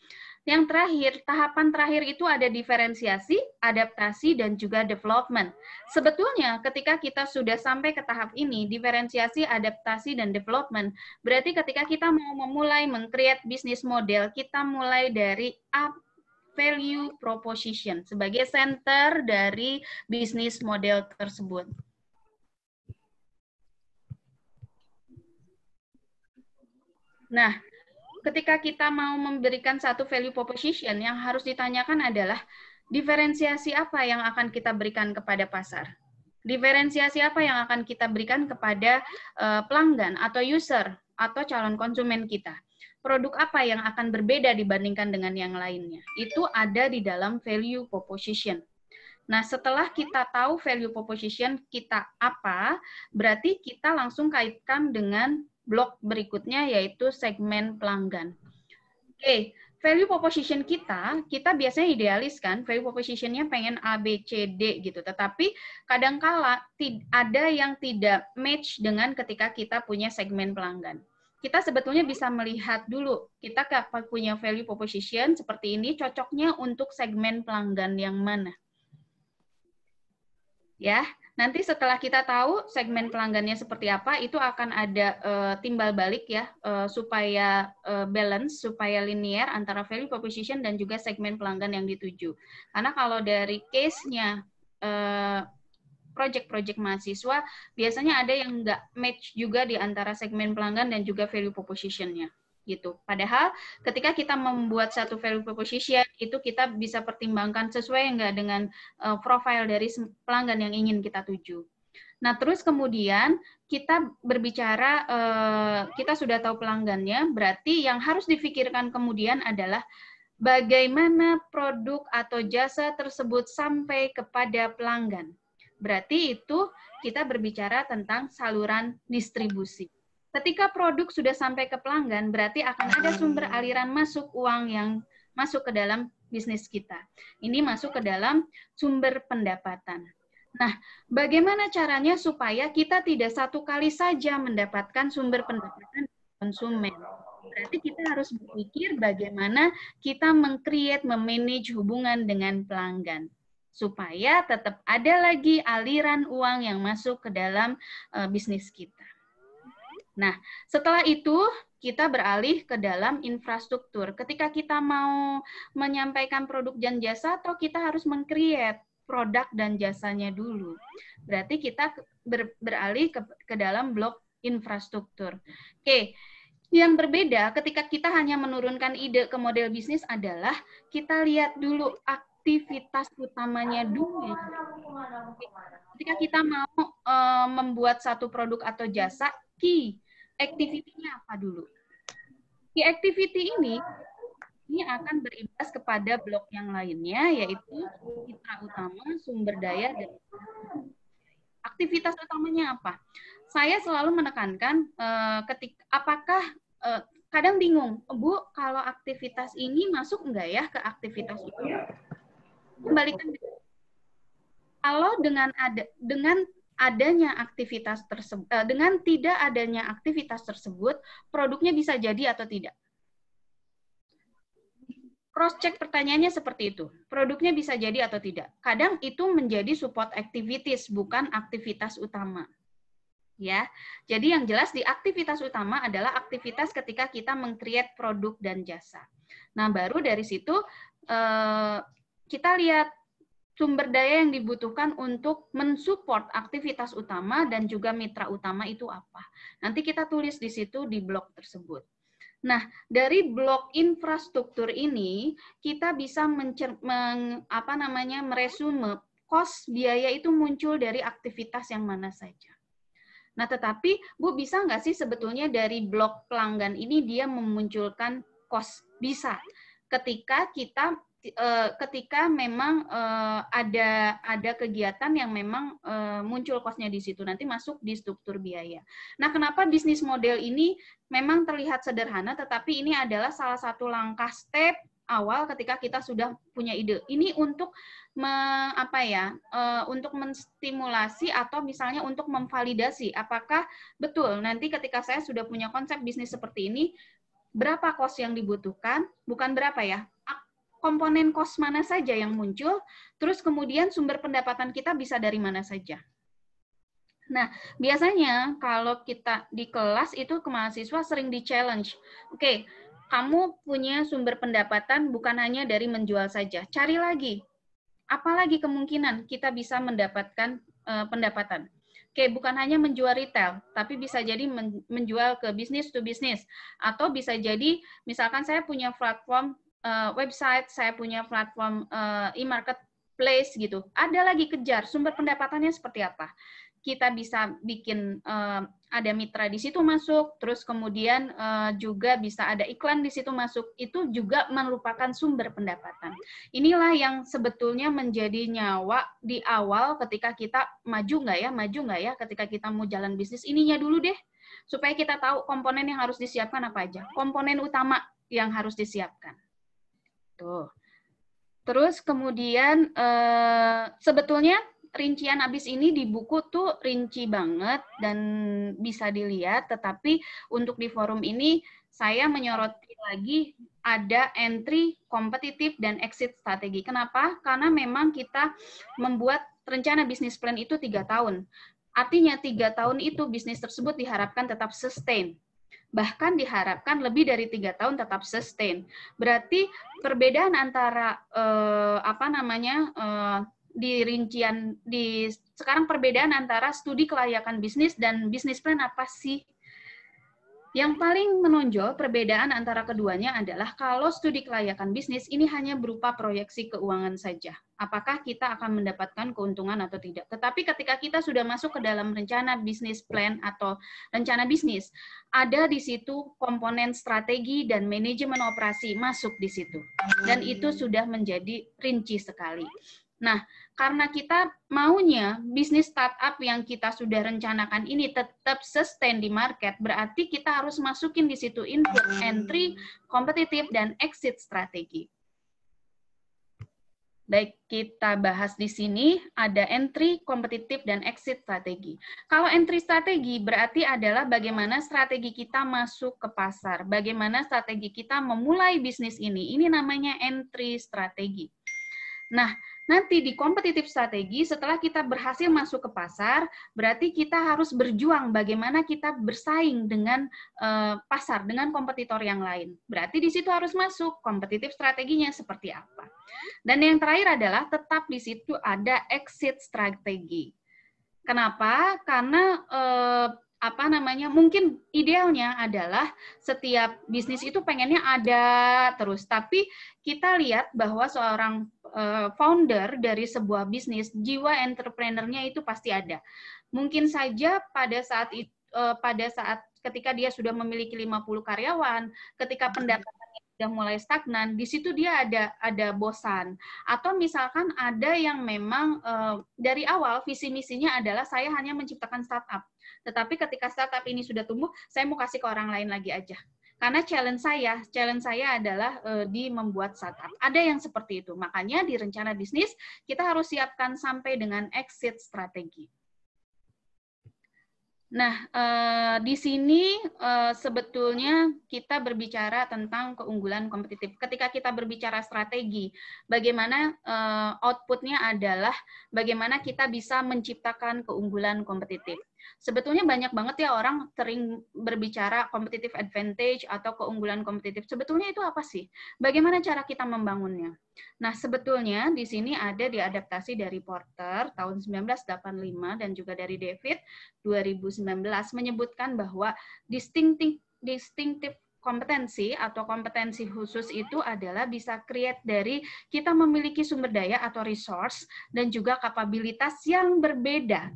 Yang terakhir, tahapan terakhir itu ada diferensiasi, adaptasi, dan juga development. Sebetulnya ketika kita sudah sampai ke tahap ini, diferensiasi, adaptasi, dan development, berarti ketika kita mau memulai meng-create bisnis model, kita mulai dari value proposition sebagai center dari bisnis model tersebut. Nah, ketika kita mau memberikan satu value proposition, yang harus ditanyakan adalah diferensiasi apa yang akan kita berikan kepada pasar? Diferensiasi apa yang akan kita berikan kepada pelanggan atau user atau calon konsumen kita? Produk apa yang akan berbeda dibandingkan dengan yang lainnya? Itu ada di dalam value proposition. Nah, setelah kita tahu value proposition kita apa, berarti kita langsung kaitkan dengan blok berikutnya, yaitu segmen pelanggan. Oke, value proposition kita biasanya idealis kan, value proposition-nya pengen A, B, C, D gitu. Tetapi kadangkala ada yang tidak match dengan ketika kita punya segmen pelanggan. Kita sebetulnya bisa melihat dulu, kita punya value proposition seperti ini, cocoknya untuk segmen pelanggan yang mana. Ya, nanti setelah kita tahu segmen pelanggannya seperti apa, itu akan ada timbal balik ya, supaya balance, supaya linear antara value proposition dan juga segmen pelanggan yang dituju. Karena kalau dari case-nya project-project mahasiswa, biasanya ada yang nggak match juga di antara segmen pelanggan dan juga value proposition-nya. Gitu. Padahal ketika kita membuat satu value proposition itu kita bisa pertimbangkan sesuai nggak dengan profile dari pelanggan yang ingin kita tuju. Nah terus kemudian kita berbicara kita sudah tahu pelanggannya, berarti yang harus difikirkan kemudian adalah bagaimana produk atau jasa tersebut sampai kepada pelanggan. Berarti itu kita berbicara tentang saluran distribusi. Ketika produk sudah sampai ke pelanggan, berarti akan ada sumber aliran masuk uang yang masuk ke dalam bisnis kita. Ini masuk ke dalam sumber pendapatan. Nah, bagaimana caranya supaya kita tidak satu kali saja mendapatkan sumber pendapatan konsumen? Berarti kita harus berpikir bagaimana kita meng-create, memanage hubungan dengan pelanggan. Supaya tetap ada lagi aliran uang yang masuk ke dalam bisnis kita. Nah, setelah itu kita beralih ke dalam infrastruktur. Ketika kita mau menyampaikan produk dan jasa, atau kita harus meng-create produk dan jasanya dulu. Berarti kita beralih ke dalam blok infrastruktur. Oke, yang berbeda ketika kita hanya menurunkan ide ke model bisnis adalah kita lihat dulu aktivitas utamanya dulu. Ketika kita mau membuat satu produk atau jasa, key activity-nya apa dulu? Key activity ini akan berimbas kepada blok yang lainnya, yaitu mitra utama, sumber daya, dan aktivitas utamanya apa? Saya selalu menekankan apakah kadang bingung, Bu, kalau aktivitas ini masuk enggak ya ke aktivitas utama? Kembalikan kalau dengan adanya aktivitas tersebut, dengan tidak adanya aktivitas tersebut, produknya bisa jadi atau tidak? Cross-check pertanyaannya seperti itu. Produknya bisa jadi atau tidak? Kadang itu menjadi support activities, bukan aktivitas utama. Ya, jadi yang jelas di aktivitas utama adalah aktivitas ketika kita meng-create produk dan jasa. Nah, baru dari situ kita lihat sumber daya yang dibutuhkan untuk mensupport aktivitas utama dan juga mitra utama itu apa. Nanti kita tulis di situ di blok tersebut. Nah, dari blok infrastruktur ini kita bisa meresume cost biaya itu muncul dari aktivitas yang mana saja. Nah, tetapi Bu bisa nggak sih sebetulnya dari blok pelanggan ini dia memunculkan cost? Bisa. Ketika memang ada kegiatan yang memang muncul cost-nya di situ, nanti masuk di struktur biaya. Nah, kenapa bisnis model ini memang terlihat sederhana, tetapi ini adalah salah satu langkah step awal ketika kita sudah punya ide. Ini untuk untuk menstimulasi atau misalnya untuk memvalidasi apakah betul nanti ketika saya sudah punya konsep bisnis seperti ini, berapa cost yang dibutuhkan, bukan berapa ya, komponen cost mana saja yang muncul, terus kemudian sumber pendapatan kita bisa dari mana saja. Nah, biasanya kalau kita di kelas itu ke mahasiswa sering di-challenge. Oke, kamu punya sumber pendapatan bukan hanya dari menjual saja, cari lagi. Apalagi kemungkinan kita bisa mendapatkan pendapatan. Oke, bukan hanya menjual retail, tapi bisa jadi menjual ke bisnis to bisnis. Atau bisa jadi, misalkan saya punya platform website, saya punya platform e-marketplace gitu. Ada lagi kejar sumber pendapatannya seperti apa. Kita bisa bikin ada mitra di situ masuk, terus kemudian juga bisa ada iklan di situ masuk. Itu juga merupakan sumber pendapatan. Inilah yang sebetulnya menjadi nyawa di awal ketika kita maju nggak ya ketika kita mau jalan bisnis. Ininya dulu deh, supaya kita tahu komponen yang harus disiapkan apa aja. Komponen utama yang harus disiapkan. Tuh. Terus kemudian sebetulnya rincian abis ini di buku tuh rinci banget dan bisa dilihat, tetapi untuk di forum ini saya menyoroti lagi ada entry, kompetitif, dan exit strategi. Kenapa? Karena memang kita membuat rencana bisnis plan itu 3 tahun. Artinya 3 tahun itu bisnis tersebut diharapkan tetap sustain. Bahkan diharapkan lebih dari 3 tahun tetap sustain. Berarti perbedaan antara di rincian sekarang perbedaan antara studi kelayakan bisnis dan bisnis plan apa sih? Yang paling menonjol perbedaan antara keduanya adalah kalau studi kelayakan bisnis ini hanya berupa proyeksi keuangan saja. Apakah kita akan mendapatkan keuntungan atau tidak. Tetapi ketika kita sudah masuk ke dalam rencana bisnis plan atau rencana bisnis, ada di situ komponen strategi dan manajemen operasi masuk di situ. Dan itu sudah menjadi rinci sekali. Nah, karena kita maunya bisnis startup yang kita sudah rencanakan ini tetap sustain di market, berarti kita harus masukin di situ input, entry, kompetitif, dan exit strategi. Baik, kita bahas di sini ada entry, kompetitif, dan exit strategi. Kalau entry strategi berarti adalah bagaimana strategi kita masuk ke pasar, bagaimana strategi kita memulai bisnis ini. Ini namanya entry strategi. Nah, nanti di kompetitif strategi, setelah kita berhasil masuk ke pasar, berarti kita harus berjuang bagaimana kita bersaing dengan pasar, dengan kompetitor yang lain. Berarti di situ harus masuk kompetitif strateginya seperti apa. Dan yang terakhir adalah tetap di situ ada exit strategi. Kenapa? Karena mungkin idealnya adalah setiap bisnis itu pengennya ada terus, tapi kita lihat bahwa seorang founder dari sebuah bisnis, jiwa entrepreneurnya itu pasti ada. Mungkin saja pada saat ketika dia sudah memiliki 50 karyawan, ketika pendapatannya sudah mulai stagnan, di situ dia ada bosan. Atau misalkan ada yang memang dari awal visi misinya adalah saya hanya menciptakan startup. Tetapi ketika startup ini sudah tumbuh, saya mau kasih ke orang lain lagi aja. Karena challenge saya adalah di membuat startup. Ada yang seperti itu. Makanya di rencana bisnis kita harus siapkan sampai dengan exit strategi. Nah, di sini sebetulnya kita berbicara tentang keunggulan kompetitif. Ketika kita berbicara strategi, bagaimana output-nya adalah bagaimana kita bisa menciptakan keunggulan kompetitif. Sebetulnya banyak banget ya orang sering berbicara competitive advantage atau keunggulan kompetitif. Sebetulnya itu apa sih? Bagaimana cara kita membangunnya? Nah, sebetulnya di sini ada diadaptasi dari Porter tahun 1985 dan juga dari David 2019 menyebutkan bahwa distinctive kompetensi atau kompetensi khusus itu adalah bisa create dari kita memiliki sumber daya atau resource dan juga kapabilitas yang berbeda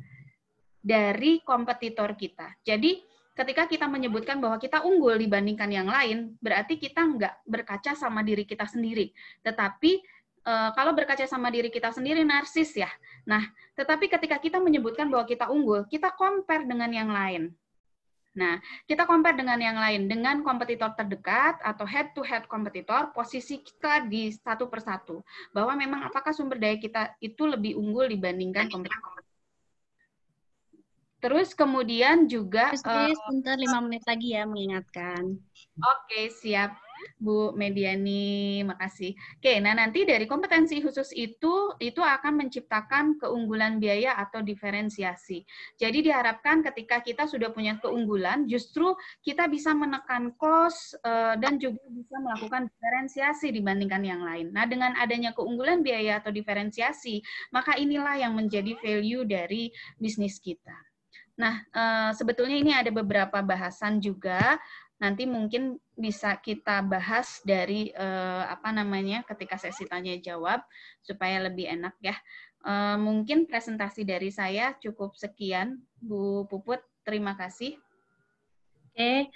dari kompetitor kita. Jadi ketika kita menyebutkan bahwa kita unggul dibandingkan yang lain, berarti kita nggak berkaca sama diri kita sendiri. Tetapi kalau berkaca sama diri kita sendiri, narsis ya. Nah, tetapi ketika kita menyebutkan bahwa kita unggul, kita compare dengan yang lain. Nah, kita compare dengan yang lain, dengan kompetitor terdekat atau head-to-head kompetitor, posisi kita di satu persatu. Bahwa memang apakah sumber daya kita itu lebih unggul dibandingkan kompetitor. Terus kemudian juga... Sebentar 5 menit lagi ya mengingatkan. Oke, siap. Bu Mediani, makasih. Oke, nah nanti dari kompetensi khusus itu akan menciptakan keunggulan biaya atau diferensiasi. Jadi diharapkan ketika kita sudah punya keunggulan, justru kita bisa menekan cost dan juga bisa melakukan diferensiasi dibandingkan yang lain. Nah, dengan adanya keunggulan biaya atau diferensiasi, maka inilah yang menjadi value dari bisnis kita. Nah, sebetulnya ini ada beberapa bahasan juga. Nanti mungkin bisa kita bahas dari ketika sesi tanya jawab supaya lebih enak ya. Mungkin presentasi dari saya cukup sekian, Bu Puput. Terima kasih. Oke,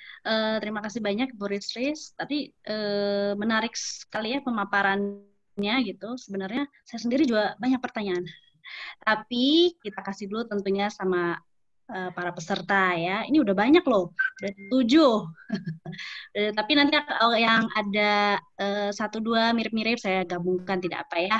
terima kasih banyak Bu Risris. Tadi menarik sekali ya pemaparannya gitu. Sebenarnya saya sendiri juga banyak pertanyaan. Tapi kita kasih dulu tentunya sama para peserta ya. Ini udah banyak loh, udah 7. Tapi nanti kalau yang ada 1-2 mirip-mirip saya gabungkan, tidak apa ya.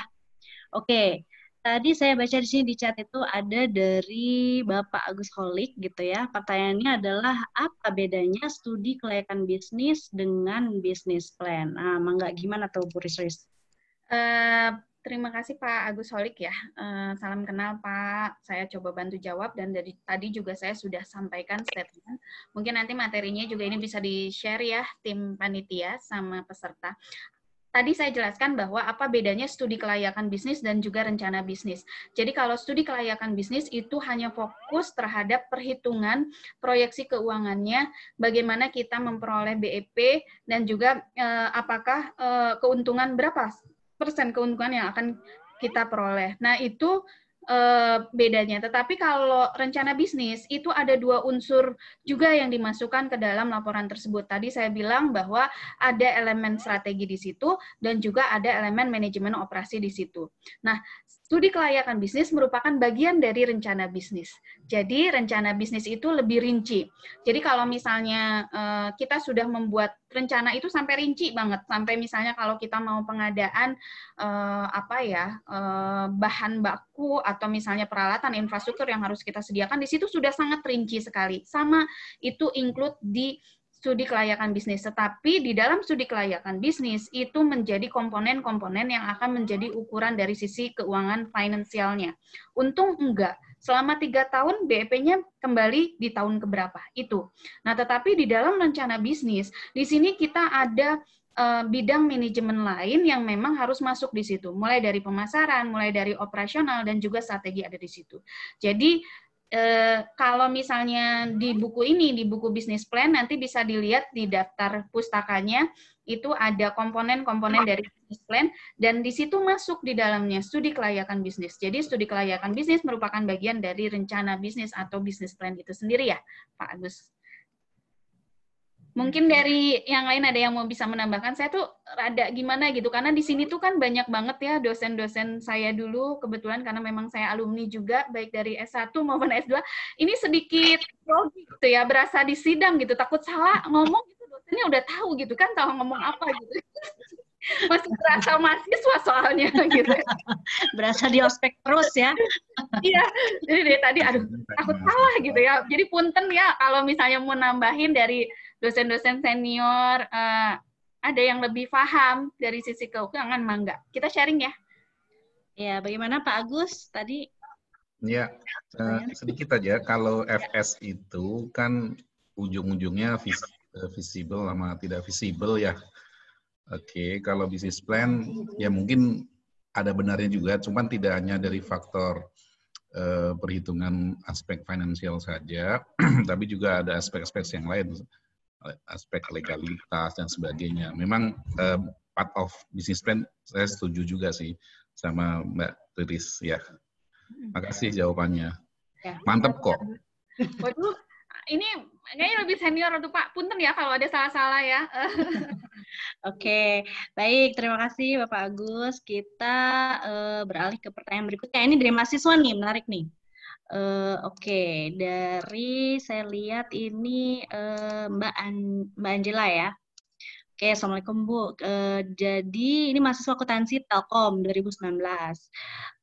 Oke, tadi saya baca di sini di chat itu ada dari Bapak Agus Holik gitu ya. Pertanyaannya adalah apa bedanya studi kelayakan bisnis dengan bisnis plan? Nah, mangga gimana tuh Bu Risris? Terima kasih Pak Agus Holik ya. Salam kenal Pak. Saya coba bantu jawab dan dari tadi juga saya sudah sampaikan statement. Mungkin nanti materinya juga ini bisa di-share ya tim panitia sama peserta. Tadi saya jelaskan bahwa apa bedanya studi kelayakan bisnis dan juga rencana bisnis. Jadi kalau studi kelayakan bisnis itu hanya fokus terhadap perhitungan proyeksi keuangannya, bagaimana kita memperoleh BEP dan juga apakah keuntungan berapa persen keuntungan yang akan kita peroleh. Nah itu bedanya. Tetapi kalau rencana bisnis itu ada 2 unsur juga yang dimasukkan ke dalam laporan tersebut. Tadi saya bilang bahwa ada elemen strategi di situ dan juga ada elemen manajemen operasi di situ. Nah, studi kelayakan bisnis merupakan bagian dari rencana bisnis. Jadi rencana bisnis itu lebih rinci. Jadi kalau misalnya kita sudah membuat rencana itu sampai rinci banget, sampai misalnya kalau kita mau pengadaan bahan baku atau misalnya peralatan infrastruktur yang harus kita sediakan, di situ sudah sangat rinci sekali. Sama itu include di studi kelayakan bisnis, tetapi di dalam studi kelayakan bisnis itu menjadi komponen-komponen yang akan menjadi ukuran dari sisi keuangan finansialnya. Untung enggak, selama 3 tahun BEP-nya kembali di tahun keberapa, itu. Nah, tetapi di dalam rencana bisnis, di sini kita ada bidang manajemen lain yang memang harus masuk di situ, mulai dari pemasaran, mulai dari operasional, dan juga strategi ada di situ. Jadi, kalau misalnya di buku ini, di buku bisnis plan, nanti bisa dilihat di daftar pustakanya, itu ada komponen-komponen dari bisnis plan, dan di situ masuk di dalamnya studi kelayakan bisnis. Jadi studi kelayakan bisnis merupakan bagian dari rencana bisnis atau bisnis plan itu sendiri ya, Pak Agus. Mungkin dari yang lain ada yang mau bisa menambahkan, saya tuh rada gimana gitu, karena di sini tuh kan banyak banget ya dosen-dosen saya dulu, kebetulan karena memang saya alumni juga, baik dari S1 maupun S2, ini sedikit grogi gitu ya, berasa di sidang gitu, takut salah ngomong gitu, dosennya udah tahu gitu kan, tahu ngomong apa gitu. Masih berasa mahasiswa soalnya gitu. Berasa di ospek terus ya. Iya, jadi dari tadi aduh takut salah gitu ya. Jadi punten ya kalau misalnya mau nambahin dari dosen-dosen senior, ada yang lebih paham dari sisi keuangan, mangga. Kita sharing ya. Ya, bagaimana Pak Agus tadi? Ya, sedikit aja. Kalau FS itu kan ujung-ujungnya visible sama tidak visible ya. Oke, kalau bisnis plan ya mungkin ada benarnya juga, cuman tidak hanya dari faktor perhitungan aspek finansial saja, tapi juga ada aspek-aspek yang lain, aspek legalitas dan sebagainya. Memang part of business plan saya setuju juga sih sama Mbak Riris ya. Makasih jawabannya. Ya. Mantap kok. Waduh, ini kayaknya lebih senior untuk Pak. Punten ya kalau ada salah-salah ya. Oke, baik. Terima kasih Bapak Agus. Kita beralih ke pertanyaan berikutnya. Ini dari mahasiswa nih, menarik nih. Oke, dari saya lihat ini Mbak Angela ya. Oke, Assalamualaikum Bu. Jadi ini mahasiswa akuntansi Telkom 2019.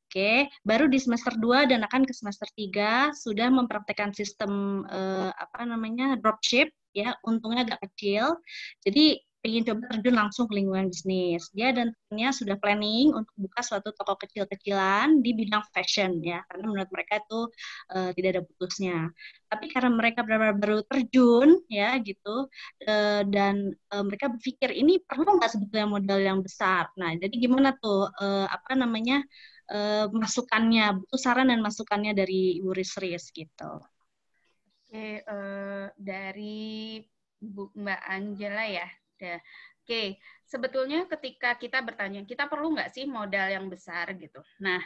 Oke, baru di semester 2 dan akan ke semester 3 sudah mempraktekkan sistem dropship ya, untungnya agak kecil. Jadi ingin coba terjun langsung ke lingkungan bisnis. Dia dan temannya sudah planning untuk buka suatu toko kecil-kecilan di bidang fashion ya, karena menurut mereka itu tidak ada putusnya. Tapi karena mereka baru terjun ya gitu, dan mereka berpikir ini perlu nggak sebetulnya modal yang besar. Nah, jadi gimana tuh masukannya, butuh saran dan masukannya dari Ibu Risris gitu. Oke, dari Mbak Angela ya. Oke, sebetulnya ketika kita bertanya, kita perlu nggak sih modal yang besar gitu. Nah,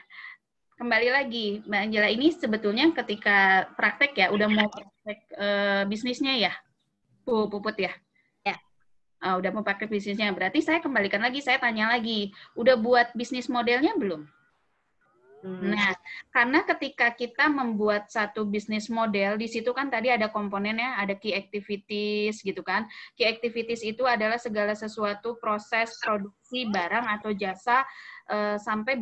kembali lagi, Mbak Angela ini sebetulnya ketika praktek ya, udah mau praktek bisnisnya ya, Bu Puput ya? Ya. Udah mau praktek bisnisnya, berarti saya kembalikan lagi, saya tanya lagi, udah buat bisnis modelnya belum? Nah, karena ketika kita membuat satu bisnis model, di situ kan tadi ada komponennya, ada key activities gitu kan. Key activities itu adalah segala sesuatu proses produksi barang atau jasa sampai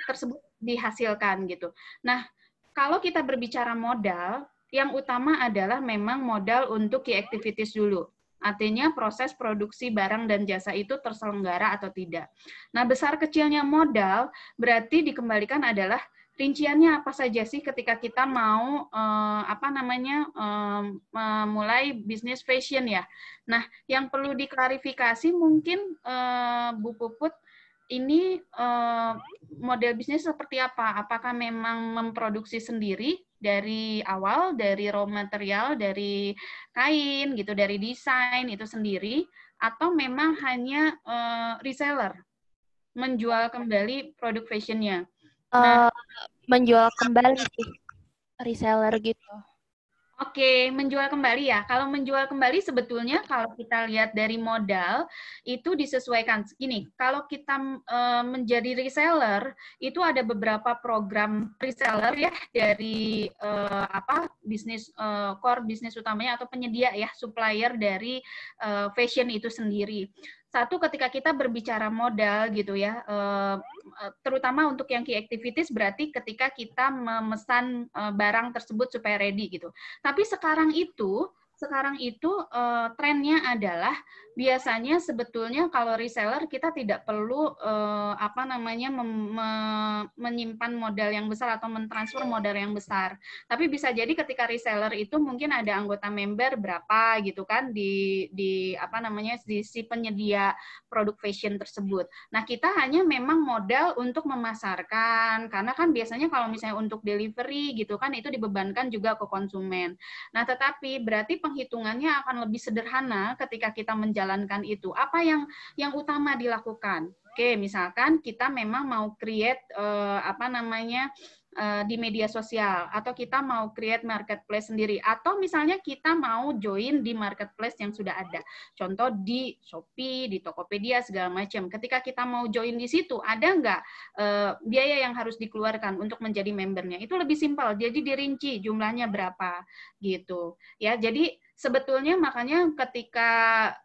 tersebut dihasilkan gitu. Nah, kalau kita berbicara modal, yang utama adalah memang modal untuk key activities dulu. Artinya proses produksi barang dan jasa itu terselenggara atau tidak. Nah, besar kecilnya modal berarti dikembalikan adalah rinciannya apa saja sih ketika kita mau memulai bisnis fashion ya. Nah, yang perlu diklarifikasi mungkin Bu Puput, ini model bisnis seperti apa? Apakah memang memproduksi sendiri dari awal, dari raw material, dari kain, gitu, dari desain itu sendiri, atau memang hanya reseller, menjual kembali produk fashionnya? Nah, menjual kembali sih, reseller gitu. Oke, menjual kembali ya. Kalau menjual kembali sebetulnya kalau kita lihat dari modal itu disesuaikan. Gini, kalau kita menjadi reseller itu ada beberapa program reseller ya dari bisnis core bisnis utamanya atau penyedia ya, supplier dari fashion itu sendiri. Satu, ketika kita berbicara modal gitu ya, terutama untuk yang key activities berarti ketika kita memesan barang tersebut supaya ready gitu. Tapi sekarang itu trennya adalah biasanya sebetulnya kalau reseller kita tidak perlu menyimpan modal yang besar atau mentransfer modal yang besar. Tapi bisa jadi ketika reseller itu mungkin ada anggota member berapa gitu kan di si penyedia produk fashion tersebut. Nah, kita hanya memang modal untuk memasarkan karena kan biasanya kalau misalnya untuk delivery gitu kan itu dibebankan juga ke konsumen. Nah, tetapi berarti penghitungannya akan lebih sederhana ketika kita menjalankan itu. Apa yang utama dilakukan? Oke, misalkan kita memang mau create di media sosial, atau kita mau create marketplace sendiri, atau misalnya kita mau join di marketplace yang sudah ada. Contoh di Shopee, di Tokopedia, segala macam. Ketika kita mau join di situ, ada nggak biaya yang harus dikeluarkan untuk menjadi membernya? Itu lebih simpel, jadi dirinci jumlahnya berapa gitu. Ya, jadi sebetulnya makanya ketika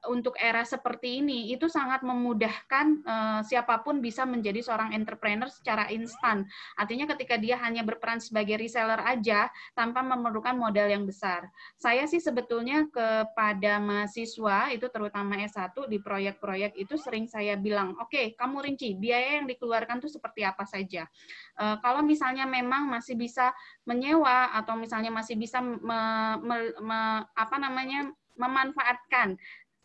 untuk era seperti ini itu sangat memudahkan siapapun bisa menjadi seorang entrepreneur secara instan. Artinya ketika dia hanya berperan sebagai reseller aja tanpa memerlukan modal yang besar. Saya sih sebetulnya kepada mahasiswa itu terutama S1 di proyek-proyek itu sering saya bilang, oke, kamu rinci biaya yang dikeluarkan itu seperti apa saja. Kalau misalnya memang masih bisa menyewa atau misalnya masih bisa memanfaatkan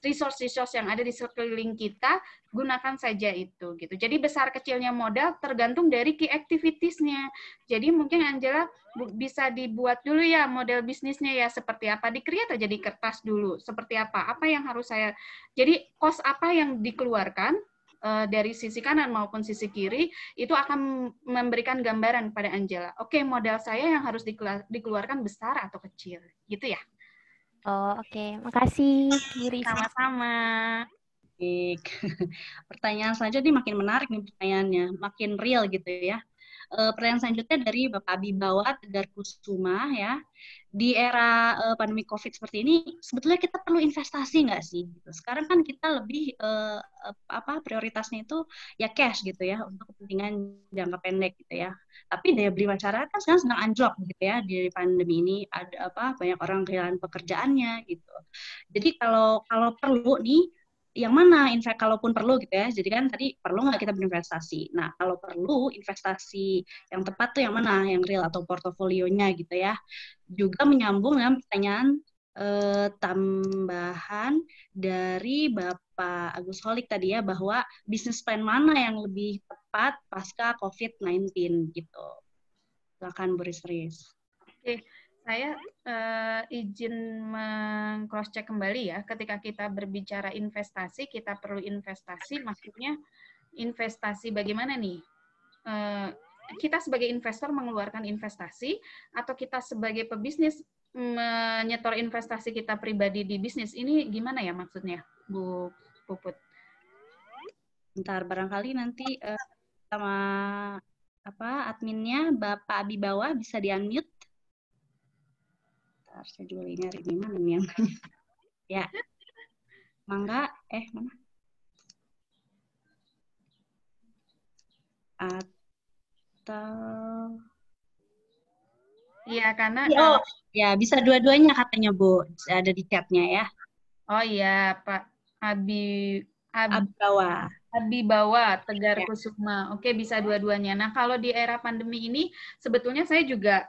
resource-resource yang ada di sekeliling kita, gunakan saja itu gitu. Jadi besar kecilnya modal tergantung dari key activities-nya. Jadi mungkin Angela bisa dibuat dulu ya model bisnisnya ya seperti apa, di-create aja di kertas dulu. Seperti apa yang harus saya, jadi cost apa yang dikeluarkan dari sisi kanan maupun sisi kiri, itu akan memberikan gambaran pada Angela. Oke, modal saya yang harus dikeluarkan besar atau kecil. Gitu ya? Oh, oke. Makasih, Bu Risma. Sama-sama. Baik. Pertanyaan selanjutnya makin menarik nih pertanyaannya, makin real gitu ya. Pertanyaan selanjutnya dari Bapak Abibawa Tegar Kusuma ya. Di era pandemi COVID seperti ini, sebetulnya kita perlu investasi nggak sih? Sekarang kan kita lebih prioritasnya itu ya cash gitu ya untuk kepentingan jangka pendek gitu ya. Tapi daya beli masyarakat kan sekarang sedang anjlok gitu ya di pandemi ini, ada banyak orang kehilangan pekerjaannya gitu. Jadi kalau perlu nih yang mana kalaupun perlu gitu ya. Jadi kan tadi perlu nggak kita berinvestasi. Nah, kalau perlu investasi yang tepat tuh yang mana? Yang real atau portofolionya gitu ya. Juga menyambung dengan pertanyaan tambahan dari Bapak Agus Holik tadi ya, bahwa bisnis plan mana yang lebih tepat pasca COVID-19 gitu. Silakan Bu Risris. Oke, saya izin meng-cross-check kembali ya. Ketika kita berbicara investasi, kita perlu investasi, maksudnya investasi bagaimana nih? Kita sebagai investor mengeluarkan investasi, atau kita sebagai pebisnis menyetor investasi kita pribadi di bisnis, ini gimana ya maksudnya, Bu Puput? Bentar, barangkali nanti sama adminnya Bapak Abibawa bisa di-unmute. Ntar saya juga lagi nyari di mana nih yang nanya. Ya. Mangga, mana? Atau Iya, karena ya bisa dua-duanya katanya Bu, ada di chatnya ya. oh iya, Pak Abibawa. Abibawa Tegar Kusuma. Oke, bisa dua-duanya. Nah, kalau di era pandemi ini sebetulnya saya juga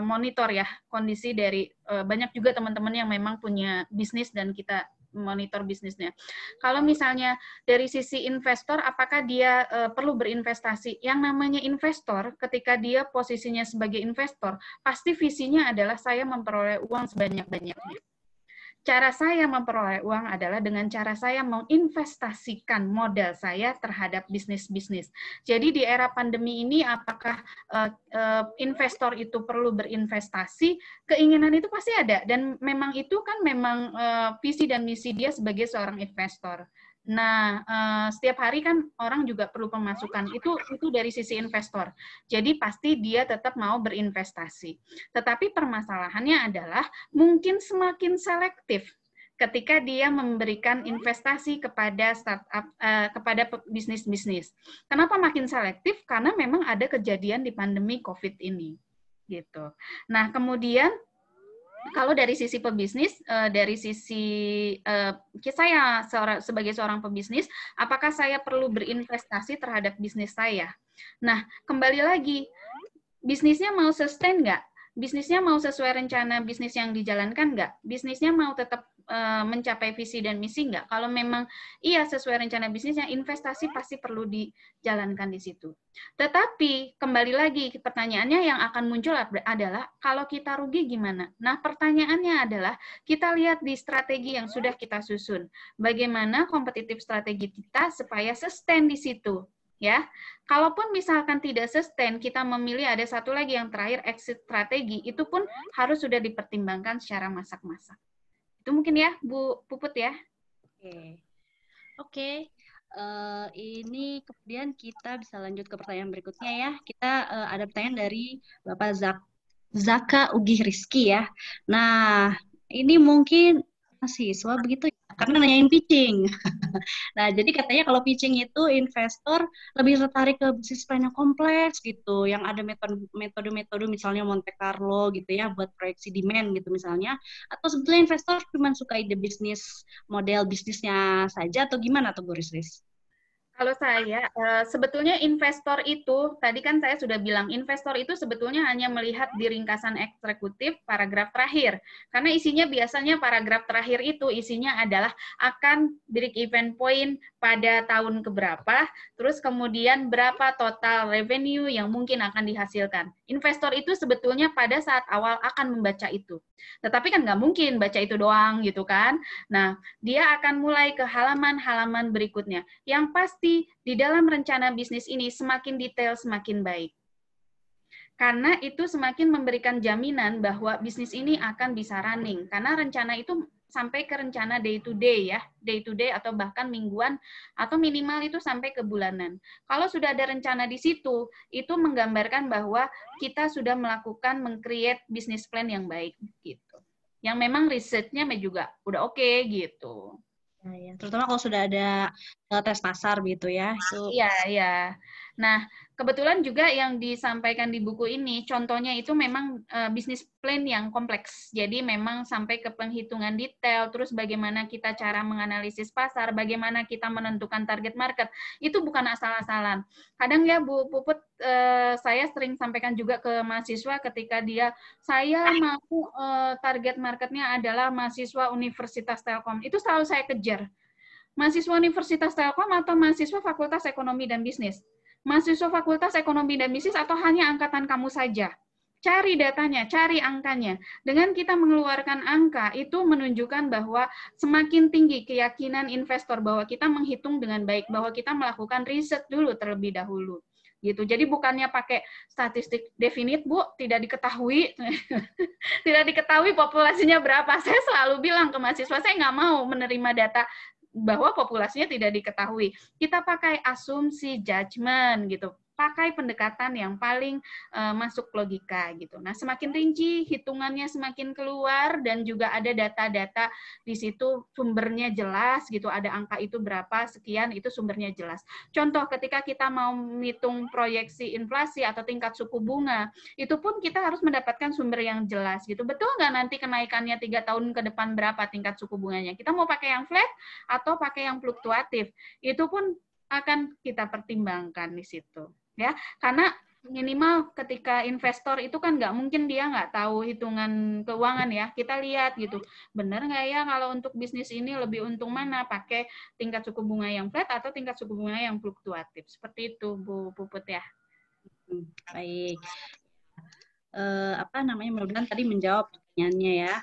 monitor ya kondisi dari banyak juga teman-teman yang memang punya bisnis dan kita monitor bisnisnya. Kalau misalnya dari sisi investor, apakah dia perlu berinvestasi? Yang namanya investor, ketika dia posisinya sebagai investor, pasti visinya adalah saya memperoleh uang sebanyak-banyaknya. Cara saya memperoleh uang adalah dengan cara saya menginvestasikan modal saya terhadap bisnis-bisnis. Jadi di era pandemi ini, apakah investor itu perlu berinvestasi? Keinginan itu pasti ada, dan memang itu kan memang visi dan misi dia sebagai seorang investor. Nah, setiap hari kan orang juga perlu pemasukan. Itu dari sisi investor. Jadi pasti dia tetap mau berinvestasi. Tetapi permasalahannya adalah mungkin semakin selektif ketika dia memberikan investasi kepada startup, kepada bisnis-bisnis. Kenapa makin selektif? Karena memang ada kejadian di pandemi COVID ini. Gitu. Nah, kemudian kalau dari sisi pebisnis, dari sisi saya sebagai seorang pebisnis, apakah saya perlu berinvestasi terhadap bisnis saya? Nah, kembali lagi, bisnisnya mau sustain nggak? Bisnisnya mau sesuai rencana bisnis yang dijalankan nggak? Bisnisnya mau tetap mencapai visi dan misi nggak? Kalau memang iya sesuai rencana bisnisnya, investasi pasti perlu dijalankan di situ. Tetapi kembali lagi pertanyaannya yang akan muncul adalah kalau kita rugi gimana? Nah, pertanyaannya adalah kita lihat di strategi yang sudah kita susun. Bagaimana kompetitif strategi kita supaya sustain di situ? Ya, kalaupun misalkan tidak sustain, kita memilih ada satu lagi yang terakhir exit strategi, itu pun harus sudah dipertimbangkan secara masak-masak. Itu mungkin ya, Bu Puput ya. Oke. Ini kemudian kita bisa lanjut ke pertanyaan berikutnya ya. Kita ada pertanyaan dari Bapak Zaka Ugih Rizky ya. Nah, ini mungkin mahasiswa begitu ya, karena nanyain pitching. Nah, jadi katanya kalau pitching itu investor lebih tertarik ke bisnis plan yang kompleks gitu, yang ada metode-metode misalnya Monte Carlo gitu ya, buat proyeksi demand gitu misalnya, atau sebetulnya investor cuma suka ide bisnis, model bisnisnya saja, atau gimana tuh Bu Risris? Kalau saya, sebetulnya investor itu, tadi kan saya sudah bilang, investor itu sebetulnya hanya melihat di ringkasan eksekutif paragraf terakhir. Karena isinya biasanya paragraf terakhir itu isinya adalah akan break even point pada tahun keberapa, terus kemudian berapa total revenue yang mungkin akan dihasilkan. Investor itu sebetulnya pada saat awal akan membaca itu. Tetapi kan nggak mungkin baca itu doang gitu kan. Nah, dia akan mulai ke halaman-halaman berikutnya. Yang pasti di dalam rencana bisnis ini semakin detail, semakin baik. Karena itu semakin memberikan jaminan bahwa bisnis ini akan bisa running. Karena rencana itu sampai ke rencana day to day ya, day to day atau bahkan mingguan atau minimal itu sampai ke bulanan. Kalau sudah ada rencana di situ, itu menggambarkan bahwa kita sudah melakukan meng-create business plan yang baik gitu. Yang memang risetnya juga udah oke gitu. Ya, terutama kalau sudah ada tes pasar gitu ya. Iya, iya. Nah, kebetulan juga yang disampaikan di buku ini, contohnya itu memang bisnis plan yang kompleks. Jadi memang sampai ke penghitungan detail, terus bagaimana kita cara menganalisis pasar, bagaimana kita menentukan target market, itu bukan asal-asalan. Kadang ya Bu Puput, saya sering sampaikan juga ke mahasiswa ketika saya mau target marketnya adalah mahasiswa Universitas Telkom. Itu selalu saya kejar. Mahasiswa Universitas Telkom atau mahasiswa Fakultas Ekonomi dan Bisnis? Mahasiswa Fakultas Ekonomi dan Bisnis atau hanya angkatan kamu saja? Cari datanya, cari angkanya. Dengan kita mengeluarkan angka, itu menunjukkan bahwa semakin tinggi keyakinan investor bahwa kita menghitung dengan baik, bahwa kita melakukan riset dulu terlebih dahulu. Gitu. Jadi bukannya pakai statistik definite, Bu, tidak diketahui. Tidak diketahui populasinya berapa. Saya selalu bilang ke mahasiswa, saya nggak mau menerima data bahwa populasinya tidak diketahui. Kita pakai asumsi judgment gitu. pakai pendekatan yang paling masuk logika gitu. Nah, semakin rinci, hitungannya semakin keluar, dan juga ada data-data di situ sumbernya jelas gitu, ada angka itu berapa, sekian, itu sumbernya jelas. Contoh, ketika kita mau menghitung proyeksi inflasi atau tingkat suku bunga, itu pun kita harus mendapatkan sumber yang jelas gitu. Betul nggak nanti kenaikannya 3 tahun ke depan berapa tingkat suku bunganya? Kita mau pakai yang flat atau pakai yang fluktuatif? Itu pun akan kita pertimbangkan di situ. Ya, karena minimal ketika investor itu kan nggak mungkin dia nggak tahu hitungan keuangan ya. Kita lihat gitu, benar nggak ya kalau untuk bisnis ini lebih untung mana, pakai tingkat suku bunga yang flat atau tingkat suku bunga yang fluktuatif. Seperti itu, Bu Puput ya. Baik. Mudah-mudahan tadi menjawab pertanyaannya ya.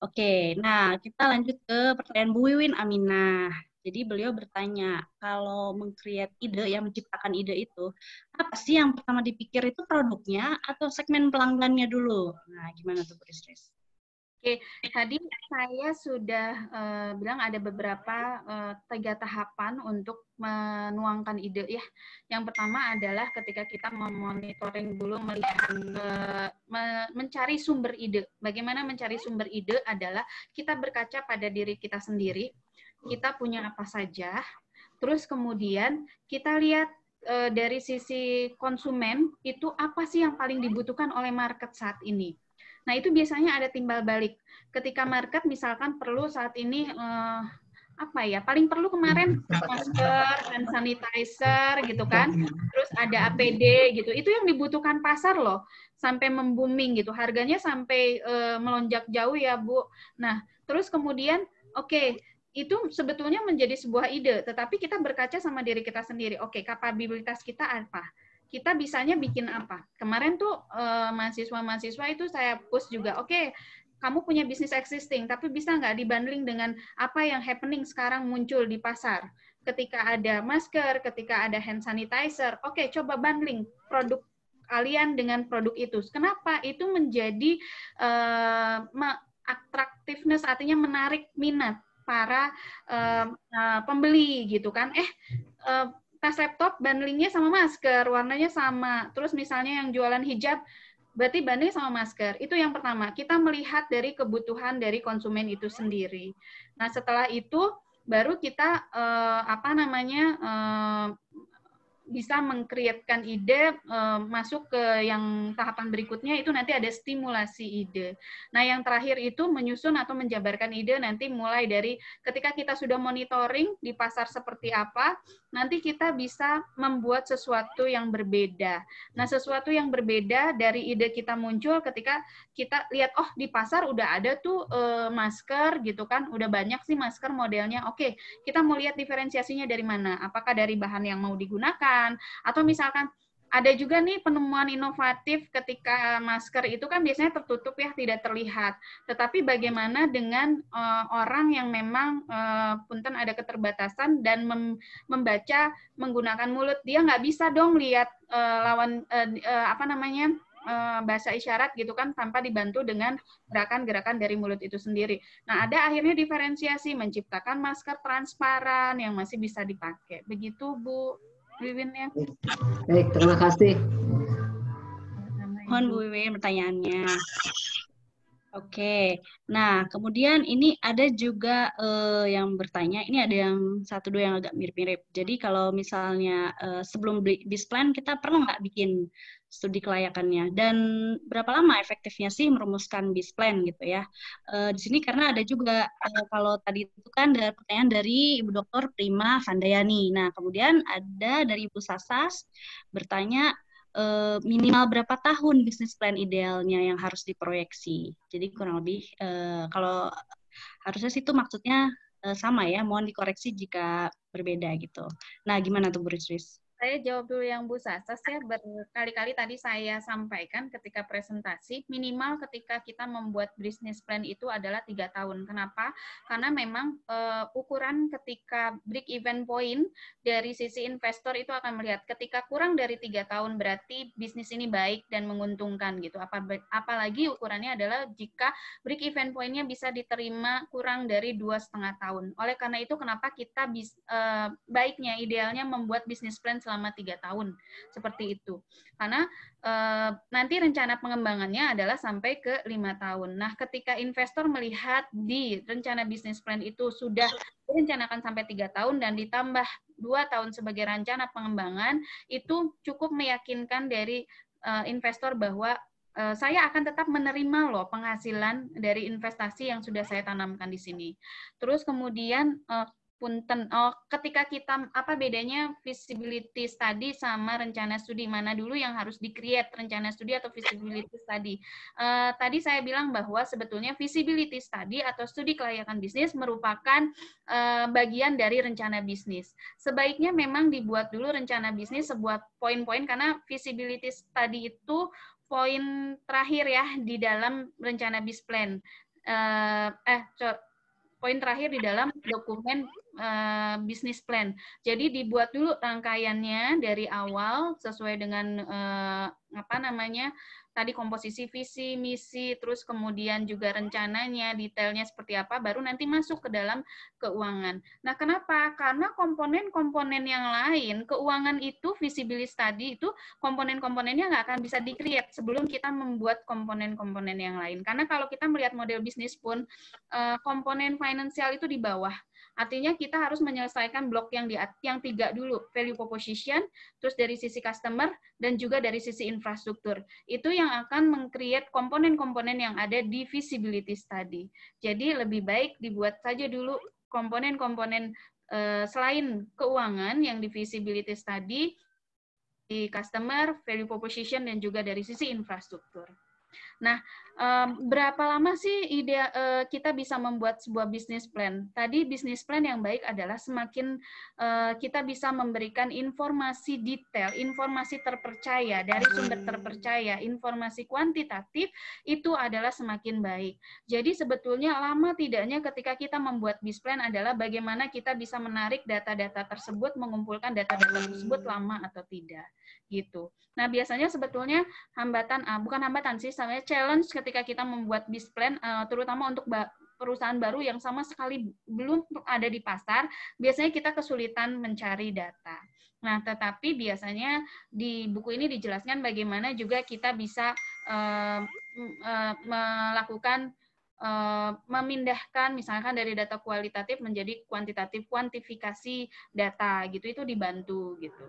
Oke, nah kita lanjut ke pertanyaan Bu Wiwin Aminah. Jadi beliau bertanya, kalau meng-create ide, yang menciptakan ide itu, apa sih yang pertama dipikir itu produknya atau segmen pelanggannya dulu? Nah, gimana tuh Bu Risris? Oke, tadi saya sudah bilang ada beberapa 3 tahapan untuk menuangkan ide ya. Yang pertama adalah ketika kita memonitoring dulu, melihat mencari sumber ide. Bagaimana mencari sumber ide adalah kita berkaca pada diri kita sendiri. Kita punya apa saja, terus kemudian kita lihat dari sisi konsumen itu apa sih yang paling dibutuhkan oleh market saat ini. Nah, itu biasanya ada timbal balik. Ketika market misalkan perlu saat ini paling perlu kemarin masker, hand sanitizer gitu kan, terus ada APD gitu. Itu yang dibutuhkan pasar loh, sampai membooming gitu. Harganya sampai melonjak jauh ya, Bu. Nah, terus kemudian oke, itu sebetulnya menjadi sebuah ide, tetapi kita berkaca sama diri kita sendiri. Oke, kapabilitas kita apa? Kita bisanya bikin apa? Kemarin tuh mahasiswa-mahasiswa itu saya push juga, oke, kamu punya bisnis existing, tapi bisa nggak dibundling dengan apa yang happening sekarang muncul di pasar? Ketika ada masker, ketika ada hand sanitizer, oke, coba bundling produk kalian dengan produk itu. Kenapa? Itu menjadi attractiveness, artinya menarik minat para pembeli gitu kan. Tas laptop bundlingnya sama masker, warnanya sama. Terus misalnya yang jualan hijab, berarti bundling sama masker. Itu yang pertama. Kita melihat dari kebutuhan dari konsumen itu sendiri. Nah, setelah itu baru kita bisa mengkreatkan ide, masuk ke yang tahapan berikutnya, itu nanti ada stimulasi ide. Nah, yang terakhir itu menyusun atau menjabarkan ide, nanti mulai dari ketika kita sudah monitoring di pasar seperti apa, nanti kita bisa membuat sesuatu yang berbeda. Nah, sesuatu yang berbeda dari ide kita muncul ketika kita lihat, oh di pasar udah ada tuh masker gitu kan, udah banyak sih masker modelnya. Oke, kita mau lihat diferensiasinya dari mana, apakah dari bahan yang mau digunakan, atau misalkan ada juga nih penemuan inovatif ketika masker itu kan biasanya tertutup ya, tidak terlihat. Tetapi bagaimana dengan orang yang memang punten ada keterbatasan dan membaca menggunakan mulut, dia nggak bisa dong lihat bahasa isyarat gitu kan tanpa dibantu dengan gerakan-gerakan dari mulut itu sendiri. Nah, ada akhirnya diferensiasi, menciptakan masker transparan yang masih bisa dipakai. Begitu, Bu Wiwin ya. Baik, terima kasih. Mohon Bu Wiwin pertanyaannya. Oke, nah kemudian ini ada juga yang bertanya, ini ada yang 1-2 yang agak mirip-mirip. Jadi kalau misalnya sebelum bis plan kita perlu nggak bikin studi kelayakannya, dan berapa lama efektifnya sih merumuskan bis plan gitu ya. Di sini karena ada juga kalau tadi itu kan ada pertanyaan dari Ibu Dr. Prima Vandayani. Nah kemudian ada dari Ibu Sasas bertanya minimal berapa tahun bisnis plan idealnya yang harus diproyeksi. Jadi kurang lebih kalau harusnya sih itu maksudnya sama ya, mohon dikoreksi jika berbeda gitu. Nah gimana tuh Bu Risris? Saya jawab dulu yang Bu Sasas ya, berkali-kali tadi saya sampaikan ketika presentasi, minimal ketika kita membuat business plan itu adalah 3 tahun. Kenapa? Karena memang ukuran ketika break even point dari sisi investor itu akan melihat ketika kurang dari 3 tahun berarti bisnis ini baik dan menguntungkan gitu. Apalagi ukurannya adalah jika break even point-nya bisa diterima kurang dari 2,5 tahun. Oleh karena itu kenapa kita baiknya, idealnya membuat business plan selama 3 tahun. Seperti itu. Karena nanti rencana pengembangannya adalah sampai ke 5 tahun. Nah, ketika investor melihat di rencana bisnis plan itu sudah direncanakan sampai 3 tahun dan ditambah 2 tahun sebagai rencana pengembangan, itu cukup meyakinkan dari investor bahwa saya akan tetap menerima loh penghasilan dari investasi yang sudah saya tanamkan di sini. Terus kemudian ketika kita apa bedanya feasibility study sama rencana studi, mana dulu yang harus di-create, rencana studi atau feasibility study? Tadi saya bilang bahwa sebetulnya feasibility study atau studi kelayakan bisnis merupakan bagian dari rencana bisnis. Sebaiknya memang dibuat dulu rencana bisnis sebuah poin-poin, karena feasibility study itu poin terakhir ya di dalam rencana bis plan. Poin terakhir di dalam dokumen bisnis plan. Jadi dibuat dulu rangkaiannya dari awal sesuai dengan tadi komposisi visi, misi, terus kemudian juga rencananya, detailnya seperti apa, baru nanti masuk ke dalam keuangan. Nah, kenapa? Karena komponen-komponen yang lain, keuangan itu, visibility study itu, komponen-komponennya nggak akan bisa di-create sebelum kita membuat komponen-komponen yang lain. Karena kalau kita melihat model bisnis pun, komponen finansial itu di bawah. Artinya kita harus menyelesaikan blok yang 3 dulu, value proposition, terus dari sisi customer, dan juga dari sisi infrastruktur. Itu yang akan meng-create komponen-komponen yang ada di feasibility study. Jadi lebih baik dibuat saja dulu komponen-komponen selain keuangan yang di feasibility study, di customer, value proposition, dan juga dari sisi infrastruktur. Nah, berapa lama sih kita bisa membuat sebuah bisnis plan? Tadi bisnis plan yang baik adalah semakin kita bisa memberikan informasi detail, informasi terpercaya, dari sumber terpercaya, informasi kuantitatif, itu adalah semakin baik. Jadi sebetulnya lama tidaknya ketika kita membuat bisnis plan adalah bagaimana kita bisa menarik data-data tersebut, mengumpulkan data-data tersebut lama atau tidak. Gitu. Nah, biasanya sebetulnya bukan hambatan sih, namanya challenge ketika kita membuat bis plan, terutama untuk perusahaan baru yang sama sekali belum ada di pasar, biasanya kita kesulitan mencari data. Nah, tetapi biasanya di buku ini dijelaskan bagaimana juga kita bisa melakukan memindahkan misalkan dari data kualitatif menjadi kuantitatif, kuantifikasi data gitu, itu dibantu gitu.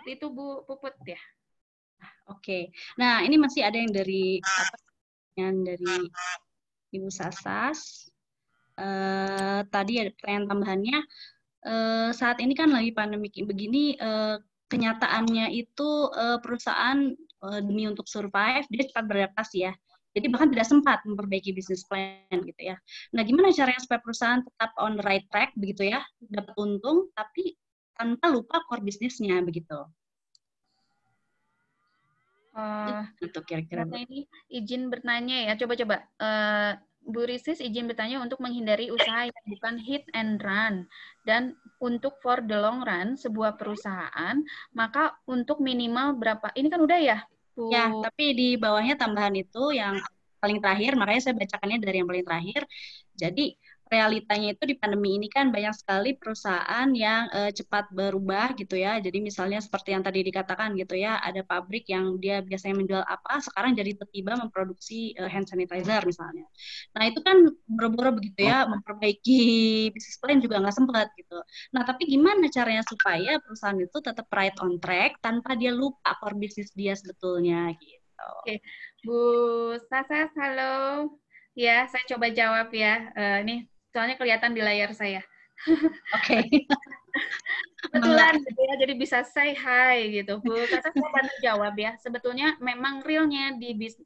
Itu Bu Puput ya. Oke. Nah, ini masih ada yang dari Ibu Sasas. Tadi ada pertanyaan tambahannya. Saat ini kan lagi pandemi begini, kenyataannya itu perusahaan demi untuk survive dia cepat beradaptasi ya. Jadi bahkan tidak sempat memperbaiki bisnis plan gitu ya. Nah, gimana caranya supaya perusahaan tetap on the right track begitu ya, dapat untung tapi tanpa lupa core bisnisnya begitu. Itu kira-kira. Ini izin bertanya ya, coba-coba. Bu Risis izin bertanya untuk menghindari usaha yang bukan hit and run, dan untuk for the long run sebuah perusahaan, maka untuk minimal berapa? Ini kan udah ya, Bu? Ya, tapi di bawahnya tambahan itu yang paling terakhir, makanya saya bacakannya dari yang paling terakhir. Jadi realitanya itu di pandemi ini kan banyak sekali perusahaan yang cepat berubah gitu ya. Jadi misalnya seperti yang tadi dikatakan gitu ya, ada pabrik yang dia biasanya menjual apa, sekarang jadi tiba-tiba memproduksi hand sanitizer misalnya. Nah itu kan boro-boro begitu ya, memperbaiki bisnis plan juga nggak sempat gitu. Nah tapi gimana caranya supaya perusahaan itu tetap right on track tanpa dia lupa core bisnis dia sebetulnya gitu. Oke, Bu Sasas, halo. Ya, saya coba jawab ya. Ini soalnya kelihatan di layar saya. Oke. Kebetulan gitu ya, jadi bisa say hi gitu. Bu Sasas, saya bantu jawab ya. Sebetulnya memang realnya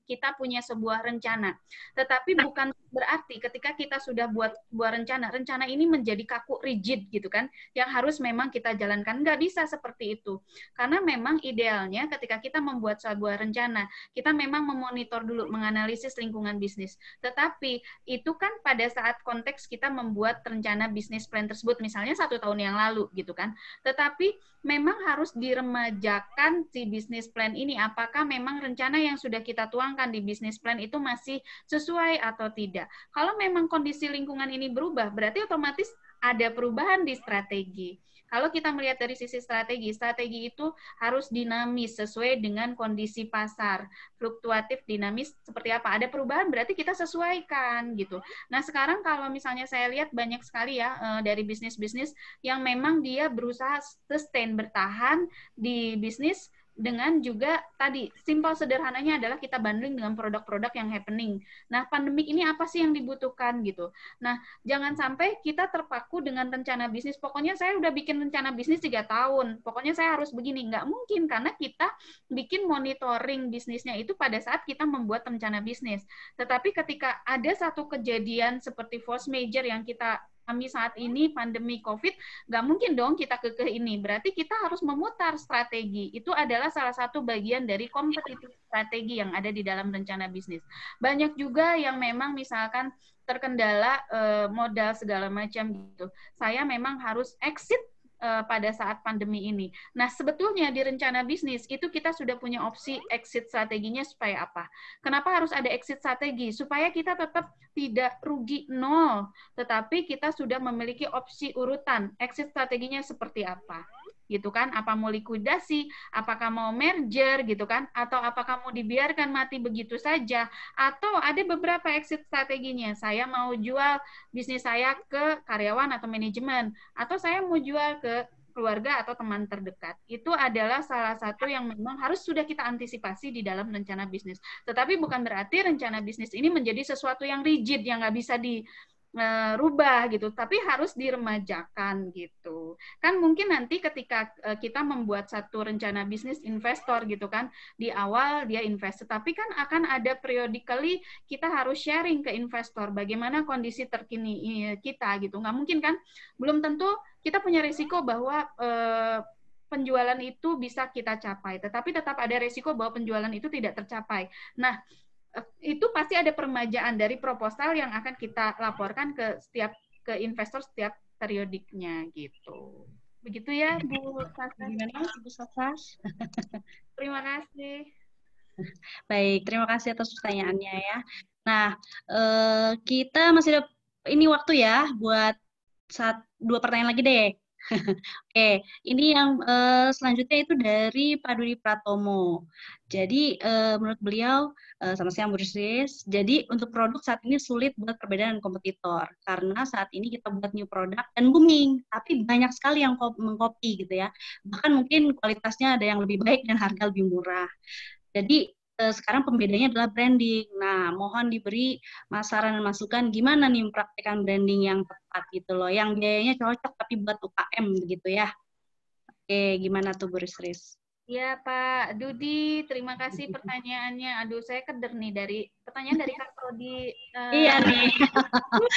kita punya sebuah rencana. Tetapi bukan berarti ketika kita sudah buat sebuah rencana ini menjadi kaku, rigid gitu kan, yang harus memang kita jalankan. Nggak bisa seperti itu. Karena memang idealnya ketika kita membuat sebuah rencana, kita memang memonitor dulu, menganalisis lingkungan bisnis. Tetapi itu kan pada saat konteks kita membuat rencana bisnis plan tersebut, misalnya 1 tahun yang lalu gitu kan. Tetapi memang harus diremajakan si bisnis plan ini, apakah memang rencana yang sudah kita tuangkan di bisnis plan itu masih sesuai atau tidak. Kalau memang kondisi lingkungan ini berubah, berarti otomatis ada perubahan di strategi. Kalau kita melihat dari sisi strategi, strategi itu harus dinamis sesuai dengan kondisi pasar. Fluktuatif, dinamis seperti apa? Ada perubahan berarti kita sesuaikan gitu. Nah, sekarang kalau misalnya saya lihat banyak sekali ya dari bisnis-bisnis yang memang dia berusaha sustain, bertahan di bisnis dengan juga tadi simpel sederhananya adalah kita bundling dengan produk-produk yang happening. Nah, pandemik ini apa sih yang dibutuhkan gitu. Nah, jangan sampai kita terpaku dengan rencana bisnis. Pokoknya saya udah bikin rencana bisnis 3 tahun. Pokoknya saya harus begini. Nggak mungkin karena kita bikin monitoring bisnisnya itu pada saat kita membuat rencana bisnis. Tetapi ketika ada satu kejadian seperti force major yang kita kami saat ini pandemi COVID, nggak mungkin dong kita kekeh ini. Berarti kita harus memutar strategi. Itu adalah salah satu bagian dari kompetitif strategi yang ada di dalam rencana bisnis. Banyak juga yang memang misalkan terkendala modal segala macam gitu. Saya memang harus exit pada saat pandemi ini. Nah, sebetulnya di rencana bisnis itu kita sudah punya opsi exit strateginya supaya apa? Kenapa harus ada exit strategi? Supaya kita tetap tidak rugi nol, tetapi kita sudah memiliki opsi urutan. Exit strateginya seperti apa? Gitu kan, apa mau likuidasi, apakah mau merger gitu kan, atau apakah mau dibiarkan mati begitu saja, atau ada beberapa exit strateginya, saya mau jual bisnis saya ke karyawan atau manajemen, atau saya mau jual ke keluarga atau teman terdekat. Itu adalah salah satu yang memang harus sudah kita antisipasi di dalam rencana bisnis. Tetapi bukan berarti rencana bisnis ini menjadi sesuatu yang rigid, yang nggak bisa rubah gitu, tapi harus diremajakan gitu. Kan mungkin nanti ketika kita membuat satu rencana bisnis investor gitu kan, di awal dia invest, tapi kan akan ada periodically kita harus sharing ke investor bagaimana kondisi terkini kita gitu. Nggak mungkin kan, belum tentu kita punya risiko bahwa penjualan itu bisa kita capai, tetapi tetap ada risiko bahwa penjualan itu tidak tercapai. Nah, itu pasti ada peremajaan dari proposal yang akan kita laporkan ke investor setiap periodiknya gitu. Begitu ya, Bu Sasa. Gimana, Bu Sasa? Terima kasih. Baik, terima kasih atas pertanyaannya ya. Nah, kita masih ada ini waktu ya buat 2 pertanyaan lagi deh. Oke, ini yang selanjutnya itu dari Pak Dudi Pratomo. Jadi menurut beliau, sama siang Bu Rizris, jadi untuk produk saat ini sulit buat perbedaan dengan kompetitor karena saat ini kita buat new produk dan booming, tapi banyak sekali yang mengcopy gitu ya. Bahkan mungkin kualitasnya ada yang lebih baik dan harga lebih murah. Jadi sekarang pembedanya adalah branding. Nah, mohon diberi saran dan masukan gimana nih mempraktikkan branding yang tepat gitu loh, yang biayanya cocok tapi buat UKM begitu ya. Oke, gimana tuh Bu Rizris? Ya Pak Dudi, terima kasih pertanyaannya. Aduh, saya keder nih dari pertanyaan dari Kak Rodi. Iya nih.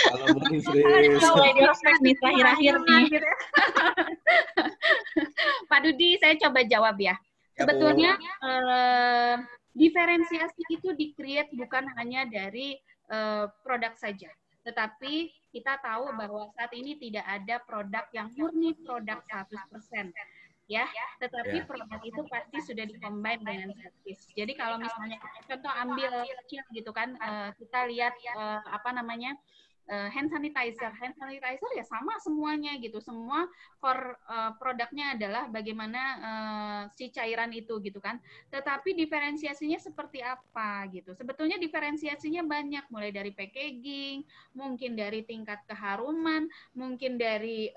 Halo Bu Rizris. Mulai diospek nih terakhir-akhir nih. Pak Dudi, saya coba jawab ya. Sebetulnya diferensiasi itu di-create bukan hanya dari produk saja, tetapi kita tahu bahwa saat ini tidak ada produk yang murni produk 100%. Ya, tetapi produk itu pasti sudah di-combine dengan service. Jadi kalau misalnya contoh ambil kecil gitu kan, kita lihat hand sanitizer ya sama semuanya gitu, semua core produknya adalah bagaimana si cairan itu gitu kan, tetapi diferensiasinya seperti apa gitu. Sebetulnya diferensiasinya banyak, mulai dari packaging, mungkin dari tingkat keharuman, mungkin dari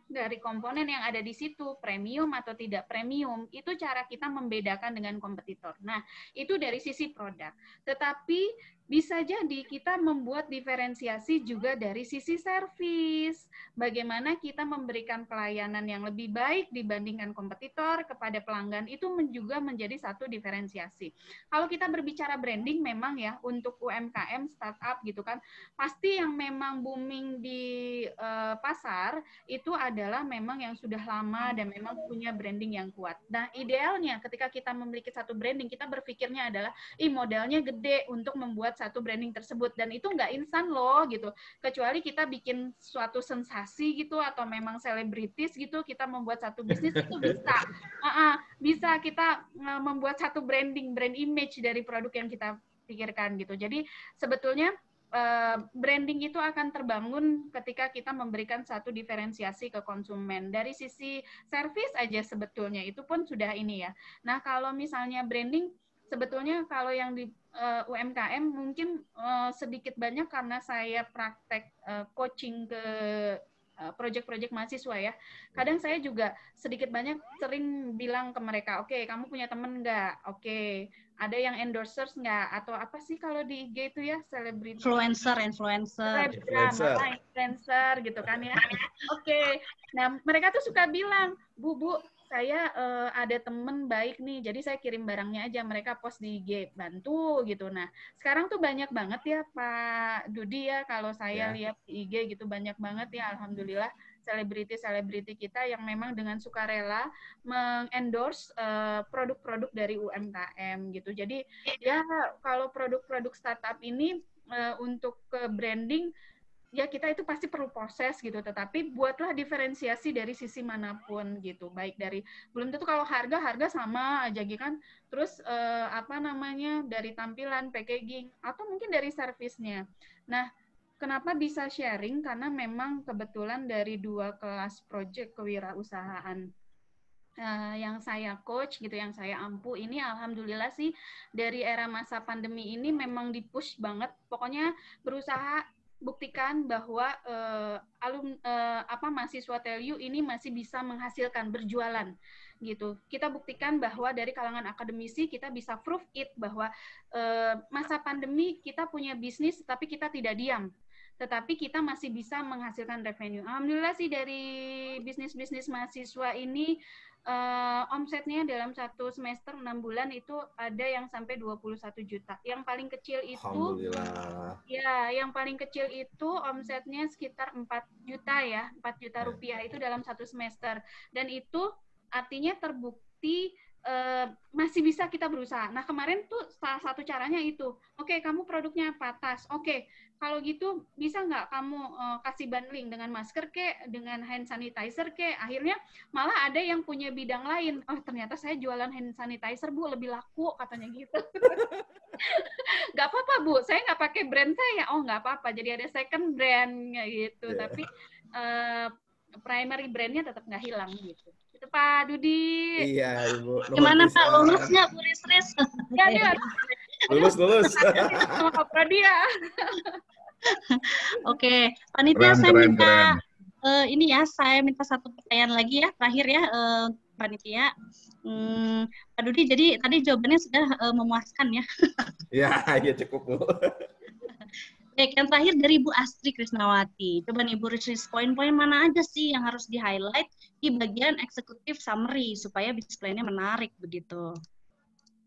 dari komponen yang ada di situ, premium atau tidak premium, itu cara kita membedakan dengan kompetitor. Nah, itu dari sisi produk. Tetapi bisa jadi kita membuat diferensiasi juga dari sisi servis. Bagaimana kita memberikan pelayanan yang lebih baik dibandingkan kompetitor kepada pelanggan, itu juga menjadi satu diferensiasi. Kalau kita berbicara branding memang ya, untuk UMKM, startup gitu kan, pasti yang memang booming di pasar itu adalah memang yang sudah lama dan memang punya branding yang kuat. Nah, idealnya ketika kita memiliki satu branding, kita berpikirnya adalah, modalnya gede untuk membuat satu branding tersebut, dan itu nggak instan loh gitu, kecuali kita bikin suatu sensasi gitu atau memang selebritis gitu, kita membuat satu bisnis itu bisa kita membuat satu brand image dari produk yang kita pikirkan gitu. Jadi sebetulnya branding itu akan terbangun ketika kita memberikan satu diferensiasi ke konsumen. Dari sisi service aja sebetulnya itu pun sudah ini ya. Nah, kalau misalnya branding, sebetulnya kalau yang di UMKM mungkin sedikit banyak karena saya praktek coaching ke proyek-proyek mahasiswa ya. Kadang saya juga sedikit banyak sering bilang ke mereka, oke, kamu punya temen nggak? Oke, ada yang endorsers nggak? Atau apa sih kalau di IG itu ya, selebriti? Influencer. Influencer gitu kan ya. Oke, nah mereka tuh suka bilang, Bu, saya ada temen baik nih, jadi saya kirim barangnya aja, mereka post di IG, bantu gitu. Nah, sekarang tuh banyak banget ya Pak Dudi ya, kalau saya lihat di IG gitu, banyak banget ya, alhamdulillah, selebriti-selebriti kita yang memang dengan sukarela mengendorse produk-produk dari UMKM gitu. Jadi ya kalau produk-produk startup ini untuk ke branding, ya kita itu pasti perlu proses gitu, tetapi buatlah diferensiasi dari sisi manapun gitu, baik dari, belum tentu kalau harga sama aja gitu kan, terus dari tampilan, packaging, atau mungkin dari servisnya. Nah, kenapa bisa sharing? Karena memang kebetulan dari 2 kelas project kewirausahaan yang saya coach gitu, yang saya ampu ini, alhamdulillah sih dari era masa pandemi ini memang di-push banget, pokoknya berusaha buktikan bahwa mahasiswa TELU ini masih bisa menghasilkan, berjualan gitu. Kita buktikan bahwa dari kalangan akademisi kita bisa prove it bahwa masa pandemi kita punya bisnis tapi kita tidak diam, tetapi kita masih bisa menghasilkan revenue. Alhamdulillah sih dari bisnis-bisnis mahasiswa ini omsetnya dalam 1 semester 6 bulan itu ada yang sampai 21 juta. Yang paling kecil itu, alhamdulillah. Ya, yang paling kecil itu omsetnya sekitar 4 juta ya, 4 juta rupiah itu dalam 1 semester. Dan itu artinya terbukti masih bisa kita berusaha. Nah, kemarin tuh salah satu caranya itu, oke, kamu produknya apa? Tas. Oke, kalau gitu bisa nggak kamu kasih bundling dengan masker kek, dengan hand sanitizer kek? Akhirnya malah ada yang punya bidang lain. Oh, ternyata saya jualan hand sanitizer, Bu, lebih laku katanya gitu. Nggak apa-apa, Bu, saya nggak pakai brand saya. Oh, nggak apa-apa. Jadi ada second brand gitu. Yeah. Tapi primary brandnya tetap nggak hilang gitu. Itu Pak Dudi. Iya, Ibu. Gimana Pak, lulus nggak Bu Risris? Ya, dia lulus. Sama Kak Pradia. Oke, panitia saya minta ini ya, saya minta satu pertanyaan lagi ya, terakhir ya, panitia. Pak Dudi, jadi tadi jawabannya sudah memuaskan ya? Ya cukup Bu. Baik, yang terakhir dari Bu Astri Krisnawati. Coba nih Bu Risris, poin-poin mana aja sih yang harus di-highlight di bagian eksekutif summary supaya bisnis plan-nya menarik begitu?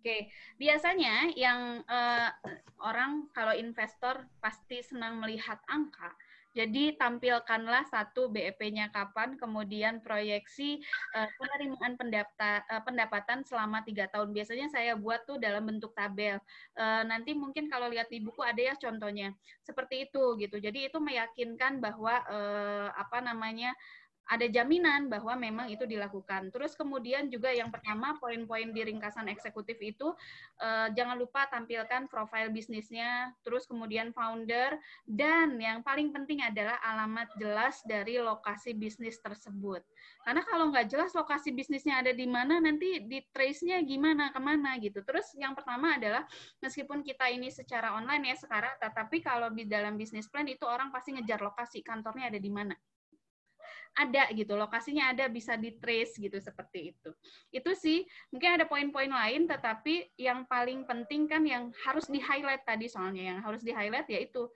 Oke, biasanya yang orang kalau investor pasti senang melihat angka. Jadi tampilkanlah satu BEP-nya kapan, kemudian proyeksi penerimaan pendapatan selama 3 tahun. Biasanya saya buat tuh dalam bentuk tabel. Nanti mungkin kalau lihat di buku ada ya contohnya. Seperti itu gitu. Jadi itu meyakinkan bahwa ada jaminan bahwa memang itu dilakukan. Terus kemudian juga yang pertama, poin-poin di ringkasan eksekutif itu, jangan lupa tampilkan profil bisnisnya, terus kemudian founder, dan yang paling penting adalah alamat jelas dari lokasi bisnis tersebut. Karena kalau nggak jelas lokasi bisnisnya ada di mana, nanti di trace-nya gimana, kemana gitu. Terus yang pertama adalah, meskipun kita ini secara online ya sekarang, tetapi kalau di dalam bisnis plan itu orang pasti ngejar lokasi, kantornya ada di mana. Ada gitu, lokasinya ada, bisa di trace gitu, seperti itu. Itu sih, mungkin ada poin-poin lain, tetapi yang paling penting kan yang harus di-highlight tadi, soalnya yang harus di-highlight yaitu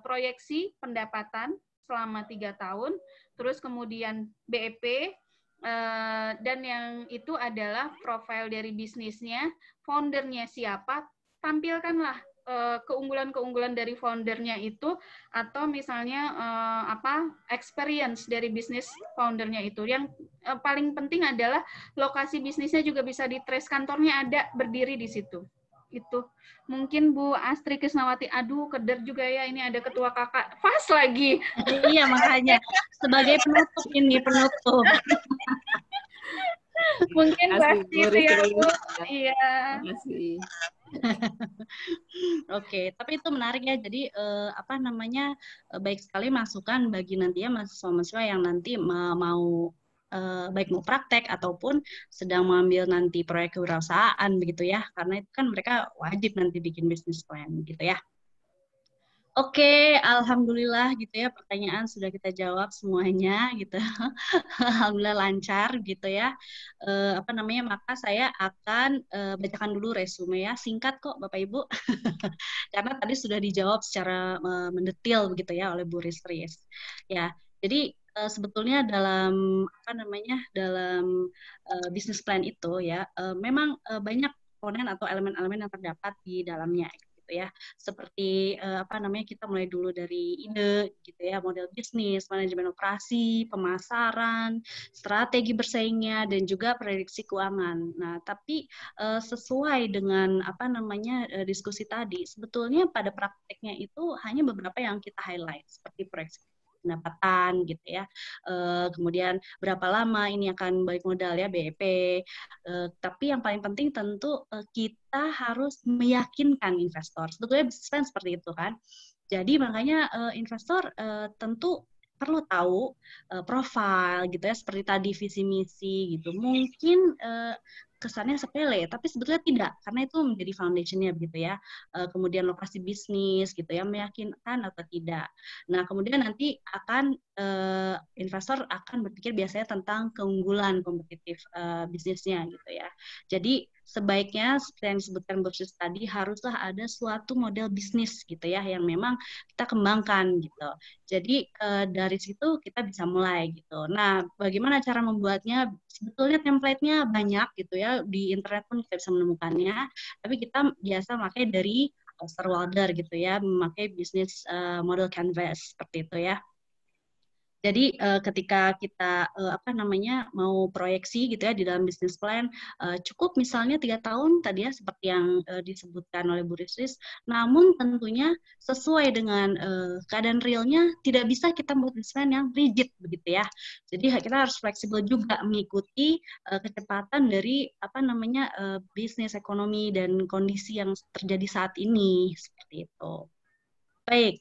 proyeksi pendapatan selama 3 tahun, terus kemudian BEP, dan yang itu adalah profil dari bisnisnya, foundernya siapa, tampilkanlah keunggulan-keunggulan dari foundernya itu, atau misalnya experience dari bisnis foundernya itu. Yang paling penting adalah lokasi bisnisnya juga bisa di trace, kantornya ada, berdiri di situ. Itu mungkin Bu Astri Krisnawati, aduh keder juga ya, ini ada ketua kakak pas lagi. Iya, makanya sebagai penutup ini, penutup. Mungkin pasti itu ya Bu. Iya. Oke, tapi itu menarik ya. Jadi apa namanya baik sekali masukan bagi nantinya mahasiswa-mahasiswa yang nanti mau baik mau praktek ataupun sedang mengambil nanti proyek kewirausahaan begitu ya. Karena itu kan mereka wajib nanti bikin bisnis plan gitu ya. Oke, alhamdulillah gitu ya pertanyaan sudah kita jawab semuanya gitu. Alhamdulillah lancar gitu ya. Apa namanya? Maka saya akan bacakan dulu resume ya. Singkat kok Bapak Ibu. Karena tadi sudah dijawab secara mendetil begitu ya oleh Bu Risris. Ya. Jadi sebetulnya dalam apa namanya? Dalam bisnis plan itu ya memang banyak komponen atau elemen-elemen yang terdapat di dalamnya gitu ya. Seperti apa namanya kita mulai dulu dari ide gitu ya, model bisnis, manajemen operasi, pemasaran, strategi bersaingnya dan juga prediksi keuangan. Nah, tapi sesuai dengan apa namanya diskusi tadi, sebetulnya pada prakteknya itu hanya beberapa yang kita highlight seperti proyeksi pendapatan gitu ya. Kemudian berapa lama ini akan balik modal ya BEP. Tapi yang paling penting tentu kita harus meyakinkan investor. Sebetulnya bisnis plan seperti itu kan. Jadi makanya investor tentu perlu tahu profil gitu ya seperti tadi visi misi gitu. Mungkin kesannya sepele, tapi sebetulnya tidak, karena itu menjadi foundation-nya begitu ya. Kemudian lokasi bisnis gitu ya, meyakinkan atau tidak. Nah, kemudian nanti akan investor akan berpikir biasanya tentang keunggulan kompetitif bisnisnya gitu ya. Jadi sebaiknya seperti yang disebutkan Bu Sis tadi haruslah ada suatu model bisnis gitu ya yang memang kita kembangkan gitu. Jadi dari situ kita bisa mulai gitu. Nah, bagaimana cara membuatnya? Sebetulnya template-nya banyak gitu ya, di internet pun kita bisa menemukannya. Tapi kita biasa memakai dari Osterwalder gitu ya, memakai bisnis model canvas seperti itu ya. Jadi ketika kita apa namanya mau proyeksi gitu ya di dalam bisnis plan cukup misalnya 3 tahun tadi ya seperti yang disebutkan oleh Bu Risris, namun tentunya sesuai dengan keadaan realnya tidak bisa kita membuat bisnis plan yang rigid begitu ya. Jadi kita harus fleksibel juga mengikuti kecepatan dari apa namanya bisnis ekonomi dan kondisi yang terjadi saat ini seperti itu. Baik,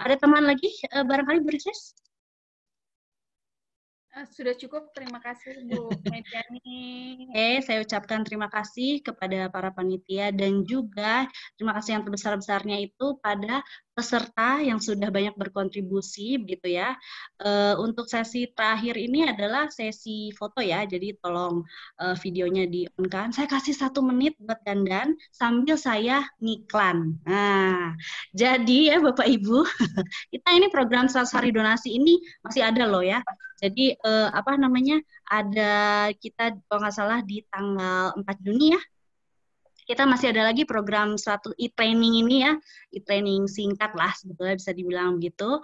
ada teman lagi barangkali Bu Risris? Sudah cukup, terima kasih Bu Mediani. Oke, saya ucapkan terima kasih kepada para panitia dan juga terima kasih yang terbesar-besarnya itu pada peserta yang sudah banyak berkontribusi begitu ya. Untuk sesi terakhir ini adalah sesi foto ya, jadi tolong videonya di-on-kan. Saya kasih 1 menit buat dandan sambil saya ngiklan. Nah, jadi ya Bapak Ibu, kita ini program 100 hari donasi ini masih ada loh ya. Jadi apa namanya ada kita kalau nggak salah di tanggal 4 Juni ya. Kita masih ada lagi program 100 e-training ini ya. E-training singkat lah sebetulnya bisa dibilang begitu.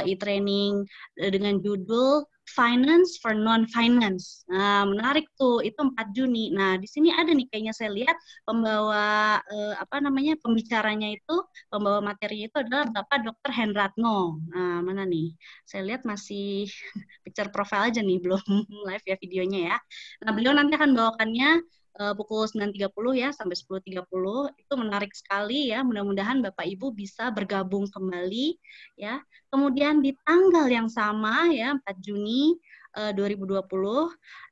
E-training dengan judul Finance for Non-Finance. Nah, menarik tuh, itu 4 Juni. Nah, di sini ada nih kayaknya saya lihat pembawa apa namanya pembicaranya itu, pembawa materinya itu adalah Bapak Dr. Hendratno. Nah, mana nih? Saya lihat masih picture profile aja nih, belum live ya videonya ya. Nah, beliau nanti akan bawakannya pukul 9.30 ya sampai 10.30. Itu menarik sekali ya. Mudah-mudahan Bapak Ibu bisa bergabung kembali ya. Kemudian di tanggal yang sama ya 4 Juni 2020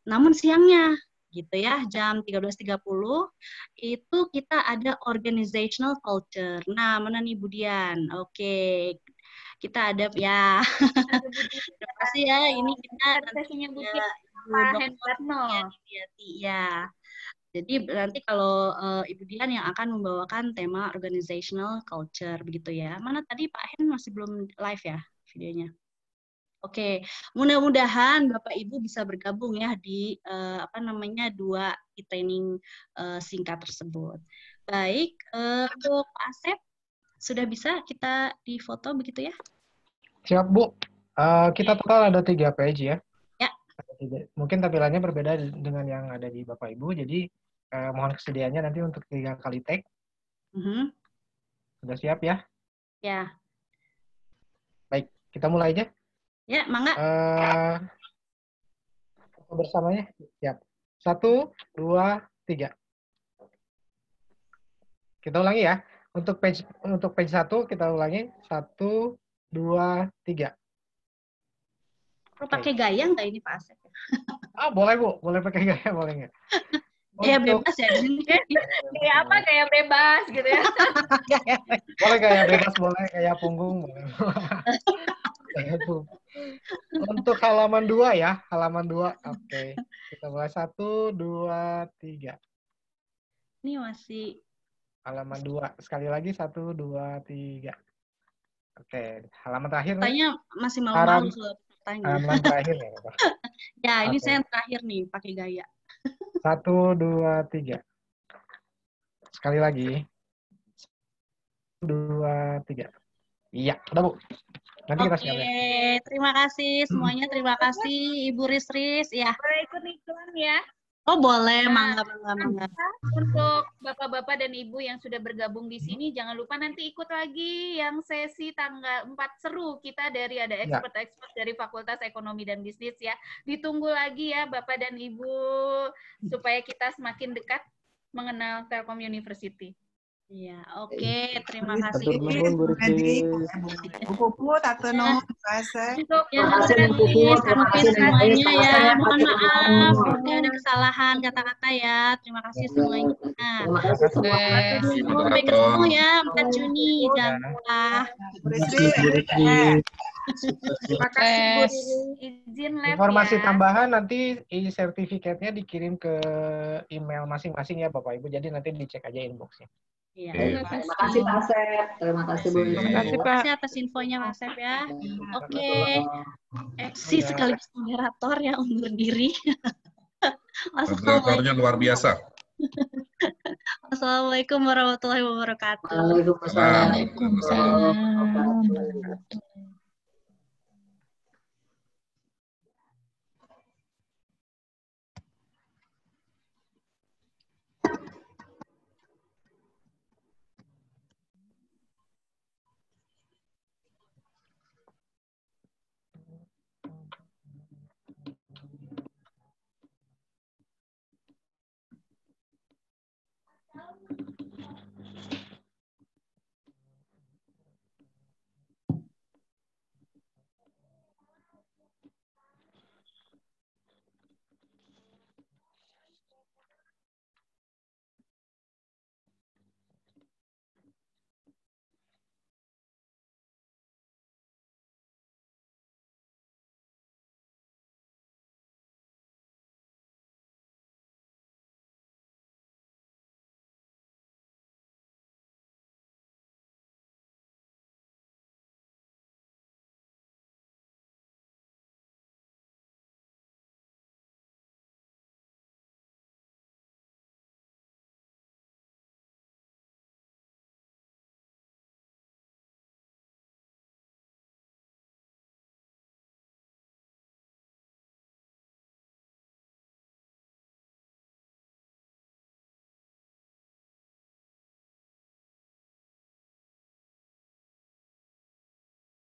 namun siangnya gitu ya jam 13.30 itu kita ada organizational culture. Nah, mana nih Budian? Oke. Kita ada ya. Terima kasih ya. Ini kita sesinya Bu Hendratno ya. Jadi nanti kalau Ibu Dian yang akan membawakan tema organizational culture begitu ya. Mana tadi Pak Hen masih belum live ya videonya. Oke, mudah-mudahan Bapak Ibu bisa bergabung ya di apa namanya 2 e-training singkat tersebut. Baik, untuk Pak Asep sudah bisa kita difoto begitu ya? Siap Bu. Kita total ada 3 page ya. Ya. Mungkin tampilannya berbeda dengan yang ada di Bapak Ibu. Jadi mohon kesediaannya nanti untuk 3 kali take. Sudah siap ya? Ya. Baik, kita mulai aja. Ya, mangga. Bersamanya siap. 1, 2, 3. Kita ulangi ya. Untuk page 1 kita ulangi. 1, 2, 3. Perlu pakai gaya nggak ini Pak Asep? Ah, boleh Bu. Boleh pakai gaya, boleh nggak? Ya Untuk bebas ya di sini. Kayak apa? Kayak bebas gitu ya. boleh gaya bebas, boleh gaya punggung, boleh. Gaya punggung. Untuk halaman 2 ya, halaman 2. Oke. Kita mulai 1, 2, 3. Ini masih Halaman 2. Sekali lagi 1, 2, 3. Oke, halaman terakhir nih. tanya masih malu-malu soal tanya. Halaman terakhir ya, Bapak. Ya, ini Oke. saya yang terakhir nih pakai gaya. 1, 2, 3. Sekali lagi. 2, 3. Iya, udah Bu. Nanti kita Oke, share ya. terima kasih semuanya. Terima kasih Ibu Risris. Ya. Boleh ikut iklan ya. Oh boleh, Nah, mangga. Untuk bapak-bapak dan ibu yang sudah bergabung di sini, jangan lupa nanti ikut lagi yang sesi tanggal 4 seru kita dari ada expert-expert dari Fakultas Ekonomi dan Bisnis ya. Ditunggu lagi ya Bapak dan Ibu supaya kita semakin dekat mengenal Telkom University. Iya, oke. Terima kasih. Bu Puput, atau nuhun Pak. Ya, terima kasih semuanya ya. Mohon maaf jika ada kesalahan kata-kata ya. Terima kasih semuanya. Terima kasih semua. Sampai ketemu ya 4 Juni. Jangan lupa. Terima kasih Bu. Izin lab Informasi ya. tambahan nanti sertifikatnya dikirim ke email masing-masing ya Bapak Ibu. Jadi nanti dicek aja inboxnya. Iya. Terima kasih Pak Asep. Terima kasih Bu. Terima kasih atas infonya Mas Asep ya. Oke. Eksis sekaligus moderator ya, undur diri. Moderatornya luar biasa. Assalamualaikum warahmatullahi wabarakatuh. Waalaikumsalam. Waalaikumsalam.